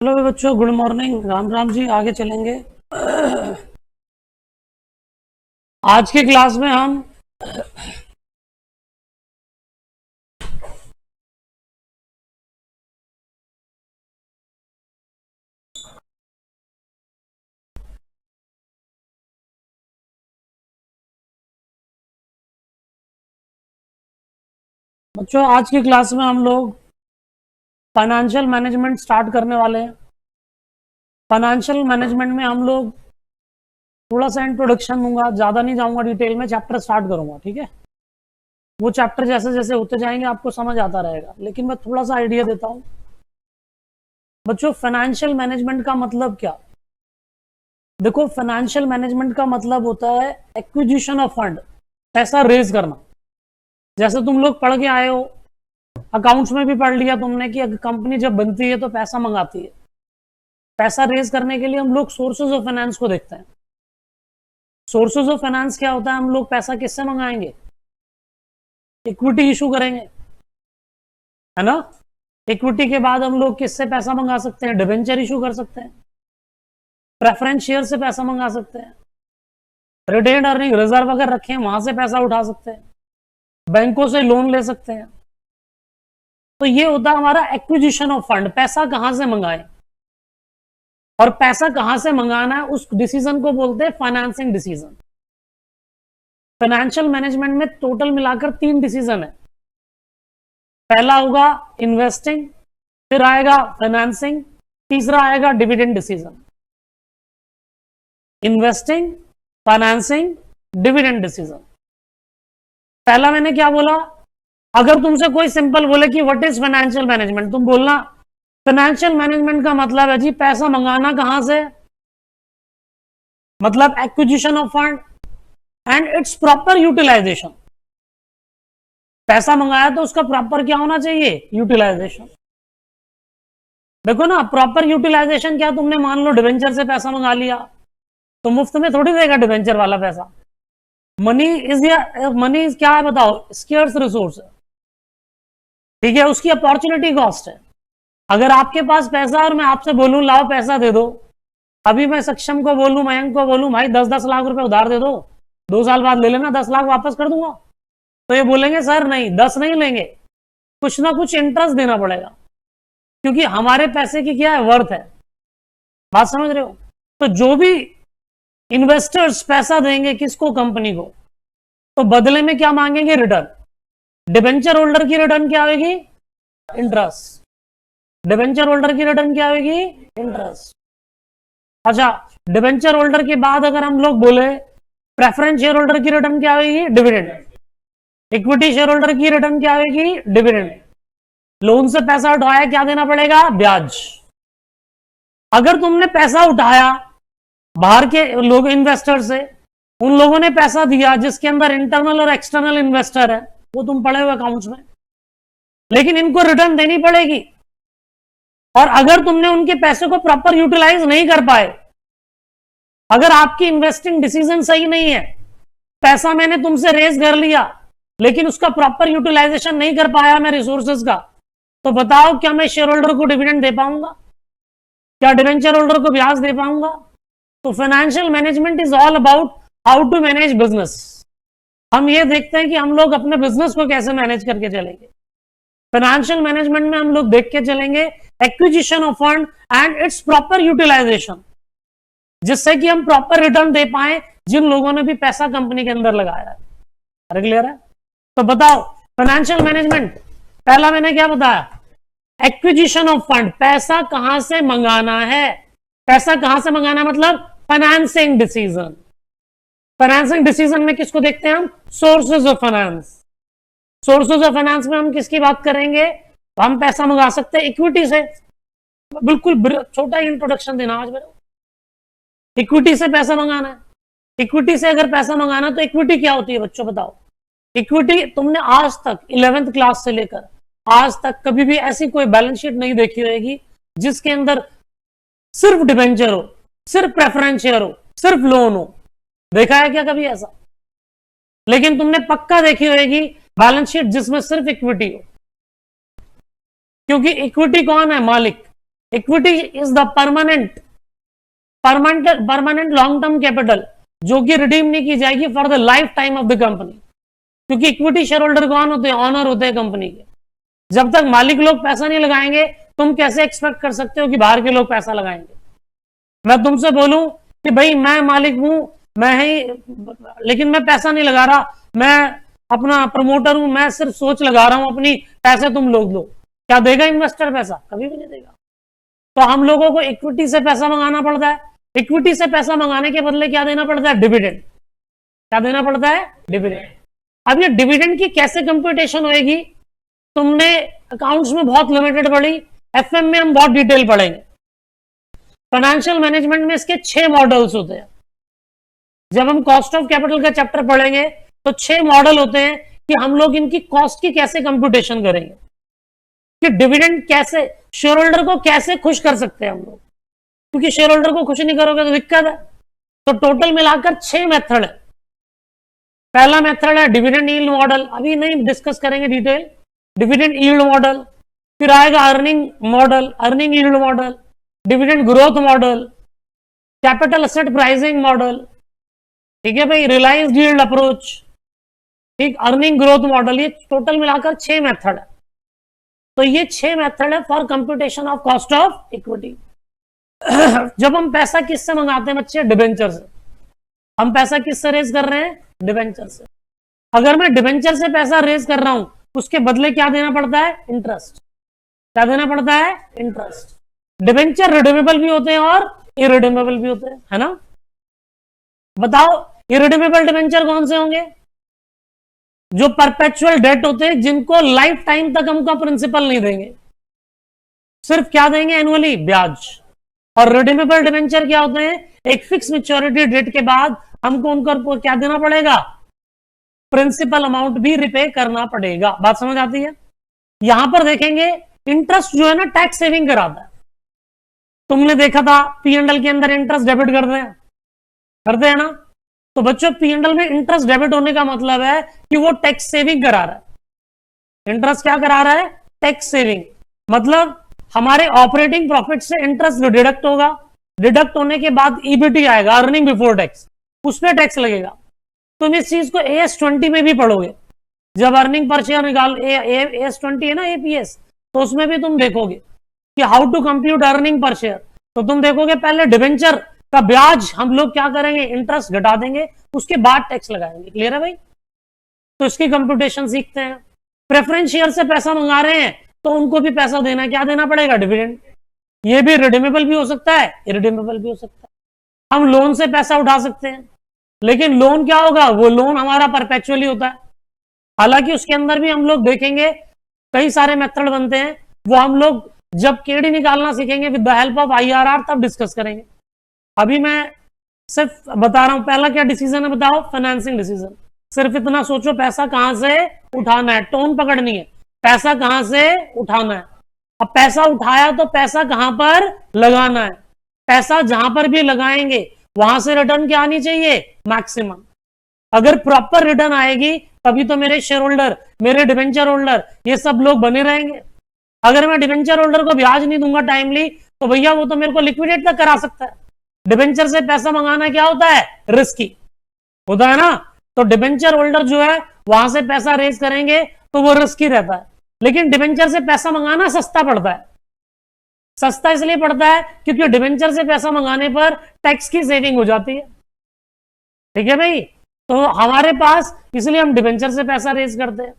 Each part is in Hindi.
हेलो बच्चों, गुड मॉर्निंग। राम राम जी। आगे चलेंगे। आज की क्लास में हम बच्चों आज की क्लास में हम लोग फाइनेंशियल मैनेजमेंट स्टार्ट करने वाले हैं। फाइनेंशियल मैनेजमेंट में हम लोग थोड़ा सा इंट्रोडक्शन दूंगा, ज़्यादा नहीं जाऊंगा डिटेल में, चैप्टर स्टार्ट करूंगा, ठीक है। वो चैप्टर जैसे जैसे होते जाएंगे आपको समझ आता रहेगा, लेकिन मैं थोड़ा सा आइडिया देता हूँ। बच्चों, फाइनेंशियल मैनेजमेंट का मतलब क्या? देखो, फाइनेंशियल मैनेजमेंट का मतलब होता है एक्विजिशन ऑफ फंड, पैसा रेज करना। जैसे तुम लोग पढ़ के आए हो, अकाउंट्स में भी पढ़ लिया तुमने कि कंपनी जब बनती है तो पैसा मंगाती है। पैसा रेज करने के लिए हम लोग सोर्सेज ऑफ फाइनेंस को देखते हैं। सोर्सेज ऑफ फाइनेंस क्या होता है? हम लोग पैसा किससे मंगाएंगे? इक्विटी इशू करेंगे, है ना। इक्विटी के बाद हम लोग किससे पैसा मंगा सकते हैं? डिबेंचर इशू कर सकते हैं, प्रेफरेंस शेयर से पैसा मंगा सकते हैं, रिटेन्ड अर्निंग रिजर्व अगर रखें वहां से पैसा उठा सकते हैं, बैंकों से लोन ले सकते हैं। तो ये होता है हमारा एक्विजिशन ऑफ फंड। पैसा कहां से मंगाएं और पैसा कहां से मंगाना है, उस डिसीजन को बोलते हैं फाइनेंसिंग डिसीजन। फाइनेंशियल मैनेजमेंट में टोटल मिलाकर 3 डिसीजन है। पहला होगा इन्वेस्टिंग, फिर आएगा फाइनेंसिंग, तीसरा आएगा dividend decision. Investing, financing, dividend decision. पहला मैंने क्या बोला? अगर तुमसे कोई सिंपल बोले कि व्हाट इज फाइनेंशियल मैनेजमेंट, तुम बोलना फाइनेंशियल मैनेजमेंट का मतलब है जी पैसा मंगाना कहां से, मतलब acquisition of fund and its proper utilisation. पैसा मंगाया तो उसका प्रॉपर क्या होना चाहिए? यूटिलाइजेशन। देखो ना, प्रॉपर यूटिलाइजेशन क्या, तुमने मान लो डिवेंचर से पैसा मंगा लिया तो मुफ्त में थोड़ी देगा डिवेंचर वाला पैसा। मनी इज क्या है बताओ? स्केर्स रिसोर्स है, ठीक है। उसकी अपॉर्चुनिटी कॉस्ट है। अगर आपके पास पैसा और मैं आपसे बोलूं लाओ पैसा दे दो, अभी मैं सक्षम को बोलूं, मयंक को बोलूं भाई 10-10 लाख रुपए उधार दे दो, 2 साल बाद ले लेना, 10 लाख वापस कर दूंगा, तो ये बोलेंगे सर नहीं 10 नहीं लेंगे, कुछ ना कुछ इंटरेस्ट देना पड़ेगा, क्योंकि हमारे पैसे की क्या है? वर्थ है। बात समझ रहे हो? तो जो भी इन्वेस्टर्स पैसा देंगे किसको? कंपनी को, तो बदले में क्या मांगेंगे? रिटर्न। डिबेंचर होल्डर की रिटर्न क्या आएगी? इंटरेस्ट। डिबेंचर होल्डर की रिटर्न क्या आएगी? इंटरेस्ट। अच्छा, डिबेंचर होल्डर के बाद अगर हम लोग बोले प्रेफरेंस शेयर होल्डर की रिटर्न क्या आएगी? डिविडेंड। इक्विटी शेयर होल्डर की रिटर्न क्या आएगी? डिविडेंड। लोन से पैसा उठाया, क्या देना पड़ेगा? ब्याज। अगर तुमने पैसा उठाया बाहर के लोग इन्वेस्टर से, उन लोगों ने पैसा दिया जिसके अंदर इंटरनल और एक्सटर्नल इन्वेस्टर है, वो तुम पढ़े हुए अकाउंट्स में, लेकिन इनको रिटर्न देनी पड़ेगी। और अगर तुमने उनके पैसे को प्रॉपर यूटिलाइज नहीं कर पाए, अगर आपकी इन्वेस्टिंग डिसीजन सही नहीं है, पैसा मैंने तुमसे रेज कर लिया लेकिन उसका प्रॉपर यूटिलाइजेशन नहीं कर पाया मैं रिसोर्सेज का, तो बताओ क्या मैं शेयर होल्डर को डिविडेंड दे पाऊंगा? क्या डिवेंचर होल्डर को ब्याज दे पाऊंगा? तो financial management is all about how to manage business. हम ये देखते हैं कि हम लोग अपने बिजनेस को कैसे मैनेज करके चलेंगे। फाइनेंशियल मैनेजमेंट में हम लोग देख के चलेंगे acquisition of fund and its proper utilisation, जिससे कि हम प्रॉपर रिटर्न दे पाए जिन लोगों ने भी पैसा कंपनी के अंदर लगाया है। अरे क्लियर है? तो बताओ फाइनेंशियल मैनेजमेंट, पहला मैंने क्या बताया? एक्विजिशन ऑफ फंड, पैसा कहां से मंगाना है। पैसा कहां से मंगाना मतलब फाइनेंसिंग डिसीजन। फाइनेंसिंग डिसीजन में किसको देखते हैं हम? Sources of finance. Sources of finance में हम किसकी बात करेंगे? तो हम पैसा मंगा सकते हैं इक्विटी से। बिल्कुल छोटा ही इंट्रोडक्शन देना आज मेरे। इक्विटी से पैसा मंगाना है। इक्विटी से अगर पैसा मंगाना तो इक्विटी क्या होती है बच्चों बताओ? इक्विटी, तुमने आज तक 11th क्लास से लेकर आज तक कभी भी ऐसी कोई बैलेंस शीट नहीं देखी होगी जिसके अंदर सिर्फ डिबेंचर हो, सिर्फ प्रेफरेंस शेयर हो, सिर्फ लोन हो। देखा है क्या कभी ऐसा? लेकिन तुमने पक्का देखी होगी बैलेंस शीट जिसमें सिर्फ इक्विटी हो, क्योंकि इक्विटी कौन है? मालिक। Equity is the permanent long term capital जो कि रिडीम नहीं की जाएगी for the life time of the company, क्योंकि इक्विटी शेयर होल्डर कौन होते हैं? ऑनर होते हैं कंपनी के। जब तक मालिक लोग पैसा नहीं लगाएंगे, तुम कैसे एक्सपेक्ट कर सकते हो कि बाहर के लोग पैसा लगाएंगे? मैं तुमसे बोलूं कि भाई मैं मालिक हूं, मैं ही, लेकिन मैं पैसा नहीं लगा रहा, मैं अपना प्रमोटर हूं, मैं सिर्फ सोच लगा रहा हूं अपनी, पैसे तुम लोग लो, क्या देगा इन्वेस्टर पैसा? कभी भी नहीं देगा। तो हम लोगों को इक्विटी से पैसा मंगाना पड़ता है। इक्विटी से पैसा मंगाने के बदले क्या देना पड़ता है? डिविडेंड। क्या देना पड़ता है? डिविडेंड। अब ये डिविडेंड की कैसे कंप्यूटेशन होएगी? तुमने अकाउंट्स में बहुत लिमिटेड पढ़ी, एफएम में हम बहुत डिटेल पढ़ेंगे। फाइनेंशियल मैनेजमेंट में इसके 6 मॉडल्स होते हैं। जब हम कॉस्ट ऑफ कैपिटल का चैप्टर पढ़ेंगे तो 6 मॉडल होते हैं कि हम लोग इनकी कॉस्ट की कैसे कंप्यूटेशन करेंगे, कि डिविडेंड कैसे, शेयर होल्डर को कैसे खुश कर सकते हैं हम लोग, क्योंकि शेयर होल्डर को खुश नहीं करोगे तो दिक्कत है। तो टोटल मिलाकर 6 मेथड है। पहला मेथड है डिविडेंड यील्ड मॉडल, अभी नहीं डिस्कस करेंगे डिटेल। डिविडेंड यील्ड मॉडल, फिर आएगा earning model, earning yield model, dividend growth model, capital asset pricing model, ठीक है भाई, रिलायंस यील्ड अप्रोच, ठीक, अर्निंग ग्रोथ मॉडल। ये टोटल मिलाकर 6 मेथड है। तो ये 6 मेथड है for computation of cost of equity. जब हम पैसा किससे मंगाते हैं बच्चे? डिबेंचर से। हम पैसा किससे रेज कर रहे हैं? डिबेंचर से। अगर मैं डिबेंचर से पैसा रेज कर रहा हूं, उसके बदले क्या देना पड़ता है? इंटरेस्ट। क्या देना पड़ता है? इंटरेस्ट। डिबेंचर रिडीमेबल भी होते हैं और इरिडीमेबल भी होते हैं, है ना? बताओ इरिडीमेबल डिबेंचर कौन से होंगे? जो परपेचुअल डेट होते हैं, जिनको लाइफ टाइम तक हमको प्रिंसिपल नहीं देंगे, सिर्फ क्या देंगे? एनुअली ब्याज। और रिडीमेबल डिबेंचर क्या होते हैं? एक फिक्स मैच्योरिटी डेट के बाद हमको उनको क्या देना पड़ेगा? प्रिंसिपल अमाउंट भी रिपे करना पड़ेगा। बात समझ आती है? यहां पर देखेंगे इंटरेस्ट जो है ना, टैक्स सेविंग कराता है। तुमने देखा था पी&एल के अंदर इंटरेस्ट डेबिट करते हैं ना? तो बच्चों पी&एल में इंटरेस्ट डेबिट होने का मतलब है कि वो टैक्स सेविंग करा रहा है। इंटरेस्ट क्या करा रहा है? Tax saving. मतलब हमारे ऑपरेटिंग प्रॉफिट से इंटरेस्ट डिडक्ट होगा, डिडक्ट होने के बाद ईबीटी आएगा, अर्निंग बिफोर टैक्स, उस पर टैक्स लगेगा। तुम इस चीज को AS20 में भी पढ़ोगे, जब अर्निंग पर शेयर निकाल AS20 है ना, APS, तो उसमें भी तुम देखोगे कि how to compute earning per share. तो तुम देखोगे पहले डिबेंचर का ब्याज हम लोग क्या करेंगे? इंटरेस्ट घटा देंगे, उसके बाद टैक्स लगाएंगे। क्लियर है भाई? तो इसकी कंप्यूटेशन सीखते हैं। प्रेफरेंस शेयर से पैसा मंगा रहे हैं तो उनको भी पैसा देना, क्या देना पड़ेगा? डिविडेंड। ये भी रिडीमेबल भी हो सकता है, इरिडीमेबल भी हो सकता है। हम लोन से पैसा उठा सकते हैं, लेकिन लोन क्या होगा? वो लोन हमारा परपेचुअली होता है। हालांकि उसके अंदर भी हम लोग देखेंगे कई सारे मेथड बनते हैं, वो हम लोग जब केडी निकालना सीखेंगे with the help of IRR तब डिस्कस करेंगे। अभी मैं सिर्फ बता रहा हूं पहला क्या डिसीजन है, बताओ? Financing decision. सिर्फ इतना सोचो पैसा कहां से उठाना है, टोन पकड़नी है, पैसा कहां से उठाना है। अब पैसा उठाया तो पैसा कहां पर लगाना है। पैसा जहां पर भी लगाएंगे वहां से रिटर्न क्या आनी चाहिए? मैक्सिमम। अगर प्रॉपर रिटर्न आएगी तभी तो मेरे शेयर होल्डर, मेरे डिबेंचर होल्डर, ये सब लोग बने रहेंगे। अगर मैं डिबेंचर होल्डर को ब्याज नहीं दूंगा टाइमली, तो भैया वो तो मेरे को लिक्विडेट तक करा सकता है। डिबेंचर से पैसा मंगाना क्या होता है? रिस्की होता है ना? तो डिबेंचर होल्डर जो है वहां से पैसा रेज करेंगे तो वो रिस्की रहता है, लेकिन डिबेंचर से पैसा मंगाना सस्ता पड़ता है। सस्ता इसलिए पड़ता है क्योंकि डिबेंचर से पैसा मंगाने पर टैक्स की सेविंग हो जाती है। ठीक है भाई? तो हमारे पास, इसलिए हम डिबेंचर से पैसा रेज करते हैं।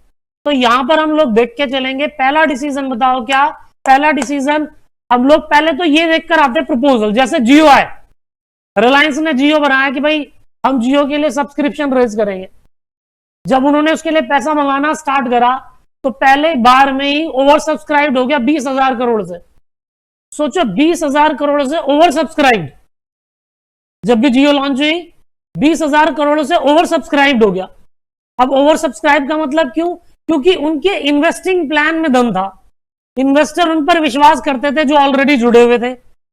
तो यहां पर हम लोग देख के चलेंगे। पहला डिसीजन बताओ क्या? पहला डिसीजन हम लोग पहले तो ये देखकर आते हैं प्रपोजल। जैसे जियो है, रिलायंस ने जियो बनाया कि भाई हम जियो के लिए सब्सक्रिप्शन रेज करेंगे। जब उन्होंने उसके लिए पैसा मंगाना स्टार्ट करा तो पहले बार में ही ओवर सब्सक्राइब हो गया 20,000 करोड़ से। सोचो 20,000 करोड़ से ओवर सब्सक्राइब। जब भी जियो लॉन्च हुई 20,000 करोड़ से ओवर सब्सक्राइब हो गया। अब ओवर सब्सक्राइब का मतलब क्यों? क्योंकि उनके इन्वेस्टिंग प्लान में दम था। इन्वेस्टर उन पर विश्वास करते थे जो ऑलरेडी जुड़े हुए थे।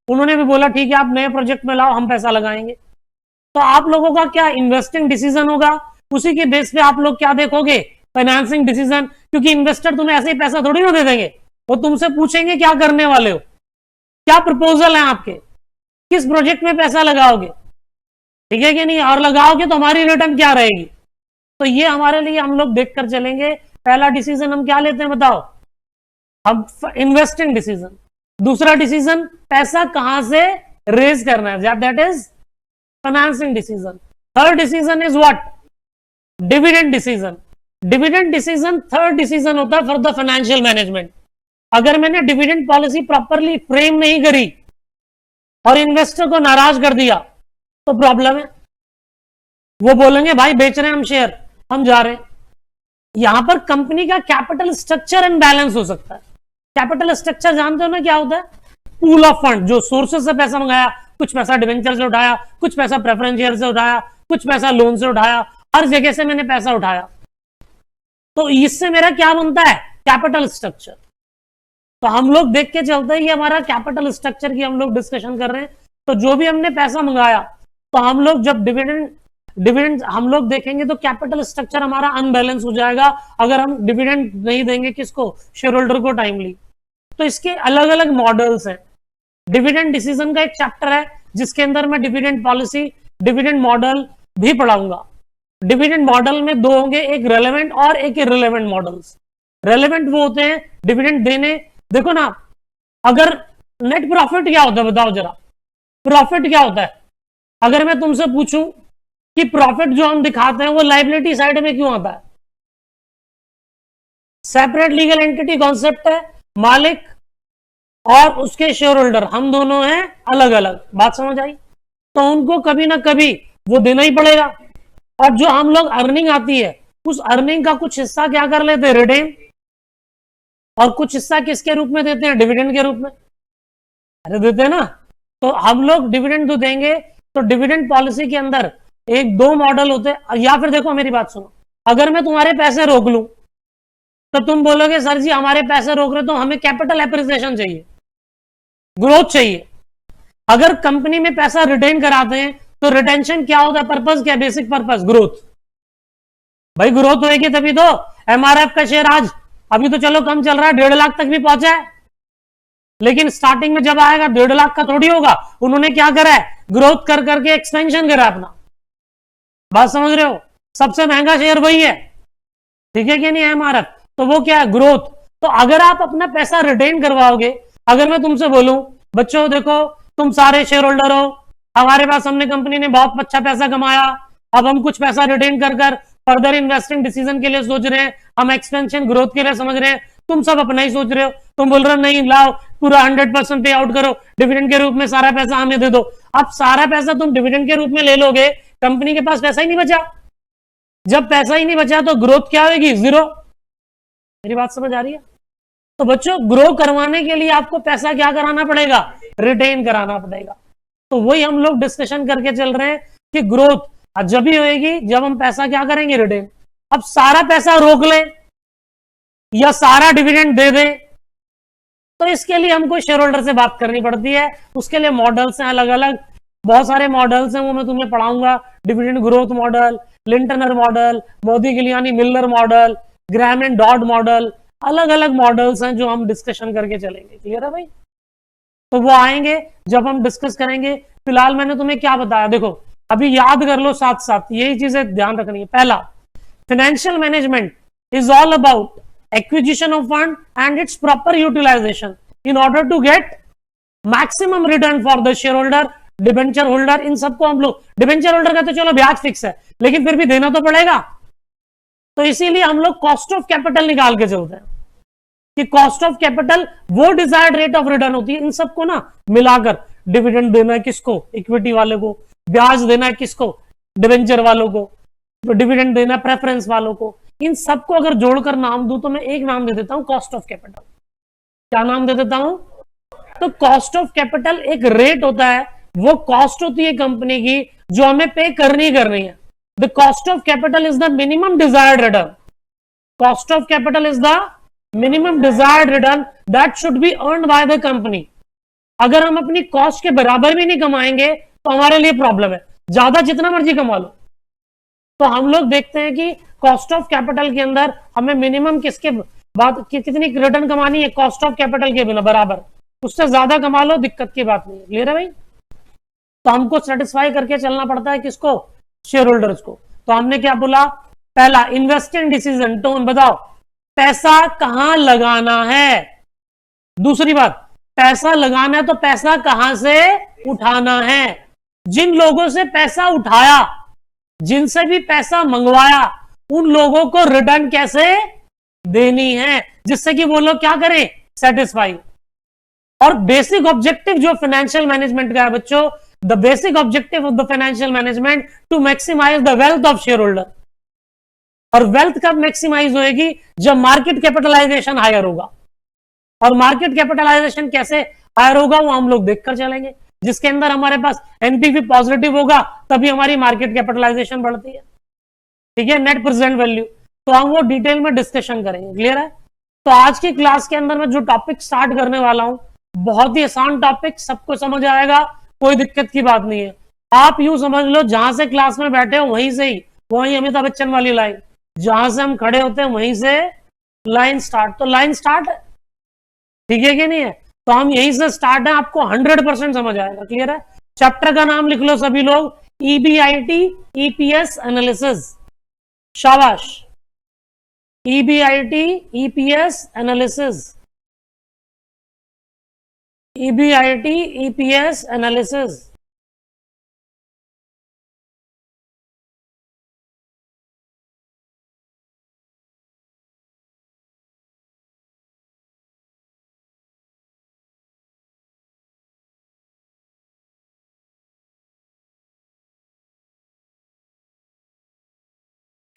उन्होंने भी बोला ठीक है आप नए प्रोजेक्ट में लाओ, हम पैसा लगाएंगे। तो आप लोगों का क्या इन्वेस्टिंग डिसीजन होगा, उसी के बेस पे आप लोग क्या देखोगे? Financing decision. क्योंकि इन्वेस्टर तुम्हें ऐसे ही पैसा थोड़ी ना दे देंगे, वो तुमसे पूछेंगे क्या करने वाले हो। क्या प्रपोजल है आपके, किस प्रोजेक्ट में पैसा लगाओगे, ठीक है कि नहीं, और लगाओगे तो हमारी रिटर्न क्या रहेगी। तो ये हमारे लिए हम लोग देखकर चलेंगे। पहला डिसीजन हम क्या लेते हैं बताओ, हम इन्वेस्टिंग डिसीजन। दूसरा डिसीजन पैसा कहां से रेज करना है, that is financing decision. Third decision is what, dividend decision. Dividend decision third decision होता है फॉर द फाइनेंशियल मैनेजमेंट। अगर मैंने डिविडेंड पॉलिसी प्रॉपरली फ्रेम नहीं करी और इन्वेस्टर को नाराज कर दिया तो प्रॉब्लम है। वो बोलेंगे भाई बेच रहे हैं हम शेयर, हम जा रहे हैं। यहां पर कंपनी का कैपिटल स्ट्रक्चर एंड बैलेंस हो सकता है। कैपिटल स्ट्रक्चर जानते हो ना क्या होता है, पूल ऑफ फंड, जो सोर्सेस से पैसा मंगाया, कुछ पैसा डिवेंचर से उठाया, कुछ पैसा प्रेफरेंस शेयर से उठाया, कुछ पैसा लोन से उठाया, हर जगह से मैंने पैसा उठाया। तो इससे मेरा क्या बनता है, कैपिटल स्ट्रक्चर। तो हम लोग देख के चलते हैं, ये हमारा कैपिटल स्ट्रक्चर की हम लोग डिस्कशन कर रहे हैं। तो जो भी हमने पैसा मंगाया, तो हम लोग जब डिविडेंड हम लोग देखेंगे तो कैपिटल स्ट्रक्चर हमारा अनबैलेंस हो जाएगा अगर हम डिविडेंड नहीं देंगे किसको, शेयर होल्डर को टाइमली। तो इसके अलग अलग मॉडल्स हैं। डिविडेंड डिसीजन का एक चैप्टर है जिसके अंदर मैं डिविडेंड पॉलिसी, डिविडेंड मॉडल भी पढ़ाऊंगा। डिविडेंड मॉडल में दो होंगे, एक रेलेवेंट और एक इररिलेवेंट मॉडल्स। रेलेवेंट वो होते हैं डिविडेंड देने, देखो ना, अगर नेट प्रॉफिट क्या होता है बताओ जरा, प्रॉफिट क्या होता है। अगर मैं तुमसे पूछूं कि प्रॉफिट जो हम दिखाते हैं वो लायबिलिटी साइड में क्यों आता है, सेपरेट लीगल एंटिटी कॉन्सेप्ट है, मालिक और उसके शेयर होल्डर हम दोनों हैं अलग अलग, बात समझ आई। तो उनको कभी ना कभी वो देना ही पड़ेगा। और जो हम लोग अर्निंग आती है उस अर्निंग का कुछ हिस्सा क्या कर लेते हैं, रिटेन, और कुछ हिस्सा किसके रूप में देते हैं, डिविडेंड के रूप में। अरे देते हैं ना। तो हम लोग डिविडेंड तो देंगे। तो डिविडेंड पॉलिसी के अंदर एक दो मॉडल होते हैं। या फिर देखो मेरी बात सुनो, अगर मैं तुम्हारे पैसे रोक लूं तो तुम बोलोगे सर जी हमारे पैसे रोक रहे, तो हमें कैपिटल एप्रिसिएशन चाहिए, ग्रोथ चाहिए। अगर कंपनी में पैसा रिटेन कराते हैं तो रिटेंशन क्या होता है, पर्पस क्या, बेसिक पर्पस ग्रोथ। भाई ग्रोथ होगी तभी तो। एमआरएफ का शेयर आज अभी तो चलो कम चल रहा है, 1.5 लाख तक भी पहुंचा है, लेकिन स्टार्टिंग में जब आएगा 1.5 लाख का थोड़ी होगा। उन्होंने क्या करा है, ग्रोथ कर करके एक्सपेंशन करा अपना, बात समझ रहे हो। सबसे महंगा शेयर वही है, ठीक है कि नहीं, एमआरएफ। तो वो क्या है, ग्रोथ। तो अगर आप अपना पैसा रिटेन करवाओगे, अगर मैं तुमसे बोलूं बच्चों देखो तुम सारे शेयर होल्डर हो, हमारे पास हमने कंपनी ने बहुत अच्छा पैसा कमाया, अब हम कुछ पैसा रिटेन कर कर फर्दर इन्वेस्टिंग डिसीजन के लिए सोच रहे हैं, हम एक्सपेंशन ग्रोथ के लिए समझ रहे हैं, तुम सब अपना ही सोच रहे हो। तुम बोल रहे हो नहीं लाओ पूरा 100% पे आउट करो, डिविडेंड के रूप में सारा पैसा हमें दे दो। अब सारा पैसा तुम डिविडेंड के रूप में ले लोगे, कंपनी के पास पैसा ही नहीं बचा। जब पैसा ही नहीं बचा तो ग्रोथ क्या होगी, जीरो। मेरी बात समझ आ रही है। तो बच्चों ग्रो करवाने के लिए आपको पैसा क्या कराना पड़ेगा, रिटेन कराना पड़ेगा। तो वही हम लोग डिस्कशन करके चल रहे हैं कि ग्रोथ जब भी होगी जब हम पैसा क्या करेंगे, रिटेन। अब सारा पैसा रोक ले या सारा डिविडेंड दे दे, तो इसके लिए हमको शेयर होल्डर से बात करनी पड़ती है। उसके लिए मॉडल्स हैं अलग अलग, बहुत सारे मॉडल्स हैं, वो मैं तुम्हें पढ़ाऊंगा। Dividend growth model, Lintner model, Modigliani Miller model, Graham and Dodd model, अलग अलग मॉडल्स हैं जो हम डिस्कशन करके चलेंगे। क्लियर है भाई। तो वो आएंगे जब हम डिस्कस करेंगे। फिलहाल मैंने तुम्हें क्या बताया, देखो अभी याद कर लो साथ साथ, यही चीजें ध्यान रखनी है। पहला, financial management is all about acquisition of fund and its proper utilisation in order to get maximum return for the shareholder, debenture holder. इन सबको हम लोग, डिबेंचर होल्डर का तो चलो ब्याज फिक्स है, लेकिन फिर भी देना तो पड़ेगा। तो इसीलिए हम लोग कॉस्ट ऑफ कैपिटल निकाल के चलते हैं कि कॉस्ट ऑफ कैपिटल वो डिजायर्ड रेट ऑफ रिटर्न होती है। इन सबको ना मिलाकर, डिविडेंड देना है किसको, इक्विटी वाले को, ब्याज देना है किसको, डिवेंचर वालों को, डिविडेंड देना प्रेफरेंस वालों को। इन सबको अगर जोड़कर नाम दूं तो मैं एक नाम दे देता हूं, कॉस्ट ऑफ कैपिटल। क्या नाम दे देता हूं, तो कॉस्ट ऑफ कैपिटल एक रेट होता है, वो कॉस्ट होती है कंपनी की जो हमें पे करनी है। The cost of capital is the minimum desired return. Cost of capital is the minimum desired return that should be earned by the company. अगर हम अपनी कॉस्ट के बराबर भी नहीं कमाएंगे तो हमारे लिए प्रॉब्लम है, ज्यादा जितना मर्जी कमा लो। तो हम लोग देखते हैं कि कॉस्ट ऑफ कैपिटल के अंदर हमें मिनिमम किसके बात कितनी रिटर्न कमानी है, कॉस्ट ऑफ कैपिटल के बिना बराबर। उससे ज्यादा कमा लो, दिक्कत की बात नहीं है। क्लियर है भाई? तो हमको सेटिस्फाई करके चलना पड़ता है किसको? शेयर होल्डर्स को। तो हमने क्या बोला? पहला, इन्वेस्टिंग डिसीजन टोन, बताओ पैसा कहां लगाना है। दूसरी बात, पैसा लगाना है तो पैसा कहां से उठाना है। जिन लोगों से पैसा उठाया, जिनसे भी पैसा मंगवाया, उन लोगों को रिटर्न कैसे देनी है, जिससे कि वो लोग क्या करें? सेटिस्फाई। और बेसिक ऑब्जेक्टिव जो फाइनेंशियल मैनेजमेंट का है बच्चों, the basic objective of the financial management to maximise the wealth of share holder. और वेल्थ कब मैक्सिमाइज होएगी? जब मार्केट कैपिटलाइजेशन हायर होगा। और मार्केट कैपिटलाइजेशन कैसे हायर होगा वो हम लोग देखकर चलेंगे। जिसके अंदर हमारे पास एनपीवी पॉजिटिव होगा तभी हमारी मार्केट कैपिटलाइजेशन बढ़ती है। ठीक है, नेट प्रेजेंट वैल्यू। तो हम वो डिटेल में डिस्कशन करेंगे। क्लियर है? तो आज की क्लास के अंदर मैं जो टॉपिक स्टार्ट करने वाला हूं, बहुत ही आसान टॉपिक, सबको समझ आएगा, कोई दिक्कत की बात नहीं है। आप यूं समझ लो, जहां से क्लास में बैठे हो वहीं से ही, वहीं अमिताभ बच्चन वाली लाइन, जहां से हम खड़े होते हैं वहीं से लाइन स्टार्ट। तो लाइन स्टार्ट है, ठीक है कि नहीं है? तो हम यहीं से स्टार्ट है, आपको 100% समझ आएगा। क्लियर है? चैप्टर का नाम लिख लो सभी लोग, ईबीआईटी ईपीएस एनालिसिस। शाबाश, EBIT EPS analysis, EBIT EPS analysis.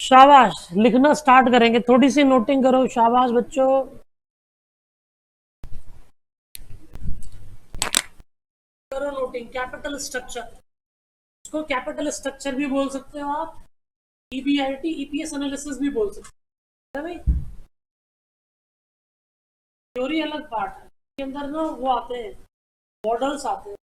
शाबाश, लिखना स्टार्ट करेंगे, थोड़ी सी नोटिंग करो। शाबाश बच्चों, करो नोटिंग। कैपिटल स्ट्रक्चर, इसको कैपिटल स्ट्रक्चर भी बोल सकते हो आप, ईबीआईटी ईपीएस एनालिसिस भी बोल सकते हो भाई। थ्योरी अलग पार्ट है, इसके अंदर ना वो आते हैं, मॉडल्स आते हैं।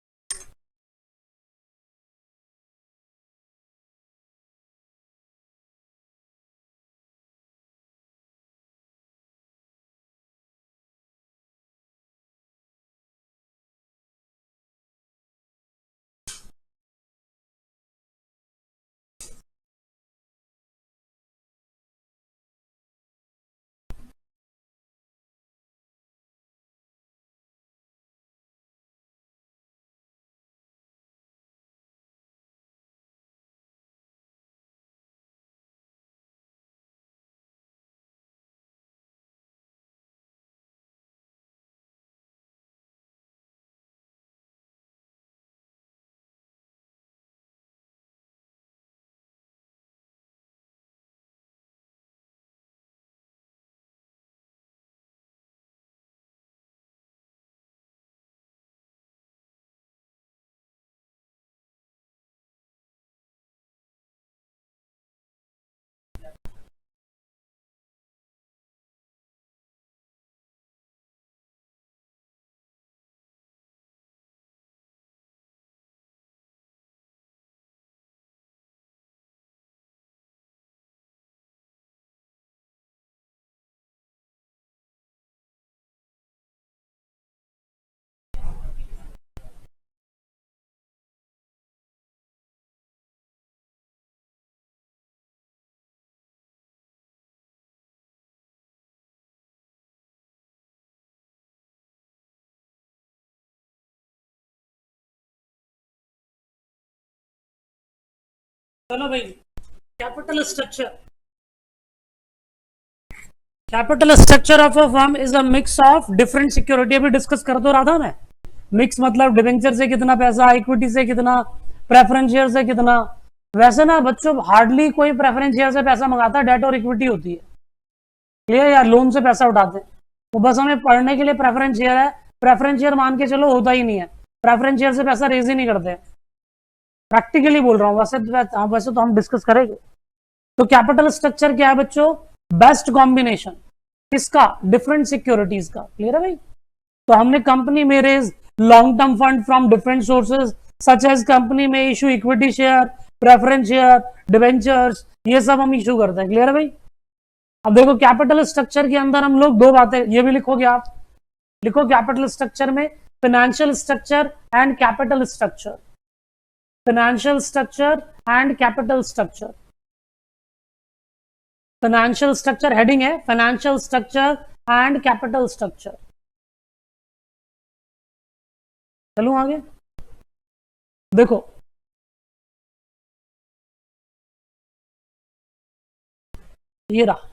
चलो भाई, capital structure, capital structure of a firm is a mix of different security. अभी डिस्कस कर तो रहा था मैं, मिक्स मतलब डिवेंचर से कितना पैसा, इक्विटी से कितना, प्रेफरेंस शेयर से कितना। वैसे ना बच्चों, हार्डली कोई प्रेफरेंस शेयर से पैसा मंगाता है, डेट और इक्विटी होती है। क्लियर? या लोन से पैसा उठाते हैं। तो बस हमें पढ़ने के लिए प्रेफरेंस शेयर है, प्रेफरेंस शेयर मान के चलो होता ही नहीं है, प्रेफरेंस शेयर से पैसा रेज ही नहीं करते। प्रैक्टिकली बोल रहा हूँ, वैसे तो हम डिस्कस करेंगे। तो कैपिटल स्ट्रक्चर क्या है बच्चों? बेस्ट कॉम्बिनेशन किसका? डिफरेंट सिक्योरिटीज का। क्लियर है भाई? तो हमने कंपनी में raise long term fund from different sources, such as company में issue equity share, preference share, debentures, ये सब हम इशू करते हैं। क्लियर है भाई? अब देखो, कैपिटल स्ट्रक्चर के अंदर हम लोग दो बातें, ये भी लिखोगे आप, लिखो कैपिटल स्ट्रक्चर में financial structure and capital structure. Financial structure and capital structure. Financial structure heading है financial structure and capital structure. चलूं आगे, देखो ये रहा,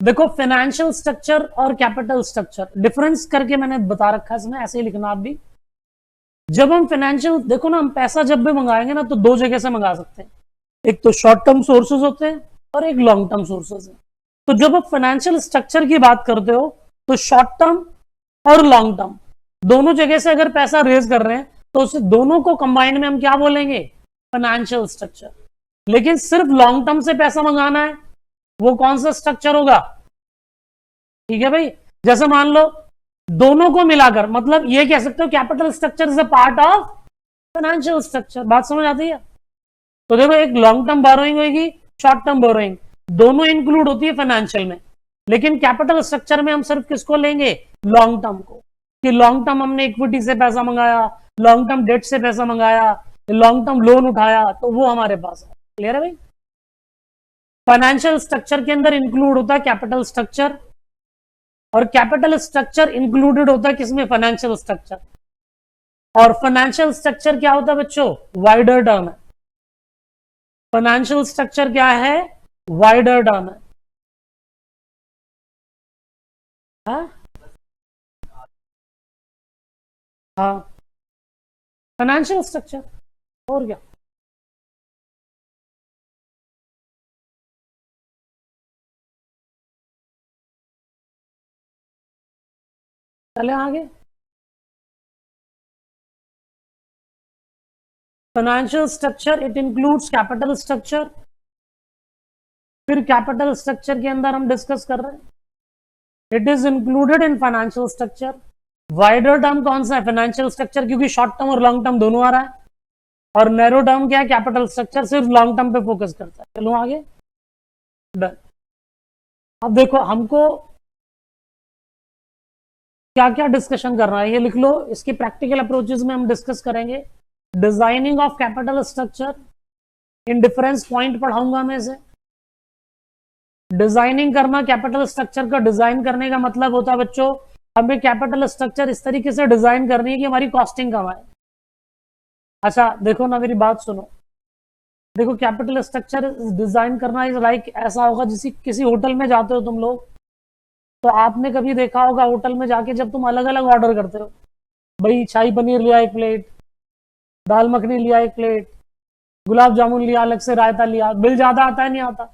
देखो फाइनेंशियल स्ट्रक्चर और कैपिटल स्ट्रक्चर डिफरेंस करके मैंने बता रखा है इसमें, ऐसे ही लिखना आप भी। जब हम फाइनेंशियल, देखो ना, हम पैसा जब भी मंगाएंगे ना तो दो जगह से मंगा सकते हैं, एक तो शॉर्ट टर्म सोर्सेज होते हैं और एक लॉन्ग टर्म सोर्सेज है। तो जब आप फाइनेंशियल स्ट्रक्चर की बात करते हो तो शॉर्ट टर्म और लॉन्ग टर्म दोनों जगह से अगर पैसा रेज कर रहे हैं तो उसे दोनों को कंबाइन में हम क्या बोलेंगे, फाइनेंशियल स्ट्रक्चर। लेकिन सिर्फ लॉन्ग टर्म से पैसा मंगाना है, वो कौन सा स्ट्रक्चर होगा, ठीक है भाई। जैसे मान लो दोनों को मिलाकर, मतलब ये कह सकते हो capital structure is a part of financial structure. बात समझ आती है? तो देखो एक लॉन्ग टर्म बोरोइंग होगी, शॉर्ट टर्म बोरोइंग, दोनों इंक्लूड होती है फाइनेंशियल में। लेकिन कैपिटल स्ट्रक्चर में हम सिर्फ किसको लेंगे, लॉन्ग टर्म को, कि लॉन्ग टर्म हमने इक्विटी से पैसा मंगाया, लॉन्ग टर्म डेट से पैसा मंगाया, लॉन्ग टर्म लोन उठाया, तो वो हमारे पास है। क्लियर है भाई? फाइनेंशियल स्ट्रक्चर के अंदर इंक्लूड होता है कैपिटल स्ट्रक्चर, और कैपिटल स्ट्रक्चर इंक्लूडेड होता है किसमें, फाइनेंशियल स्ट्रक्चर। और फाइनेंशियल स्ट्रक्चर क्या होता है बच्चों, वाइडर टर्म है। फाइनेंशियल स्ट्रक्चर क्या है, वाइडर टर्म है। हाँ, फाइनेंशियल स्ट्रक्चर, और क्या। चले आगे, financial structure it includes capital structure. फिर कैपिटल स्ट्रक्चर के अंदर हम डिस्कस कर रहे हैं, it is included in financial structure. Wider term कौन सा है, फाइनेंशियल स्ट्रक्चर, क्योंकि शॉर्ट टर्म और लॉन्ग टर्म दोनों आ रहा है। और नैरो टर्म क्या है, कैपिटल स्ट्रक्चर, सिर्फ लॉन्ग टर्म पे फोकस करता है। चलो आगे, डन। अब देखो हमको क्या क्या डिस्कशन करना है, ये लिख लो। इसकी प्रैक्टिकल अप्रोचेस में हम डिस्कस करेंगे designing of capital structure, in difference point पढ़ाऊंगा मैं इसे। डिजाइनिंग करना कैपिटल स्ट्रक्चर का, डिजाइन करने का मतलब होता है बच्चों, हमें कैपिटल स्ट्रक्चर इस तरीके से डिजाइन करनी है कि हमारी कॉस्टिंग कम आए। अच्छा देखो ना, मेरी बात सुनो, देखो कैपिटल स्ट्रक्चर डिजाइन करना इज लाइक, ऐसा होगा जैसे किसी होटल में जाते हो तुम लोग, तो आपने कभी देखा होगा होटल में जाके जब तुम अलग अलग ऑर्डर करते हो, भाई शाही पनीर लिया एक प्लेट, दाल मखनी लिया एक प्लेट, गुलाब जामुन लिया अलग से, रायता लिया, बिल ज्यादा आता है नहीं आता,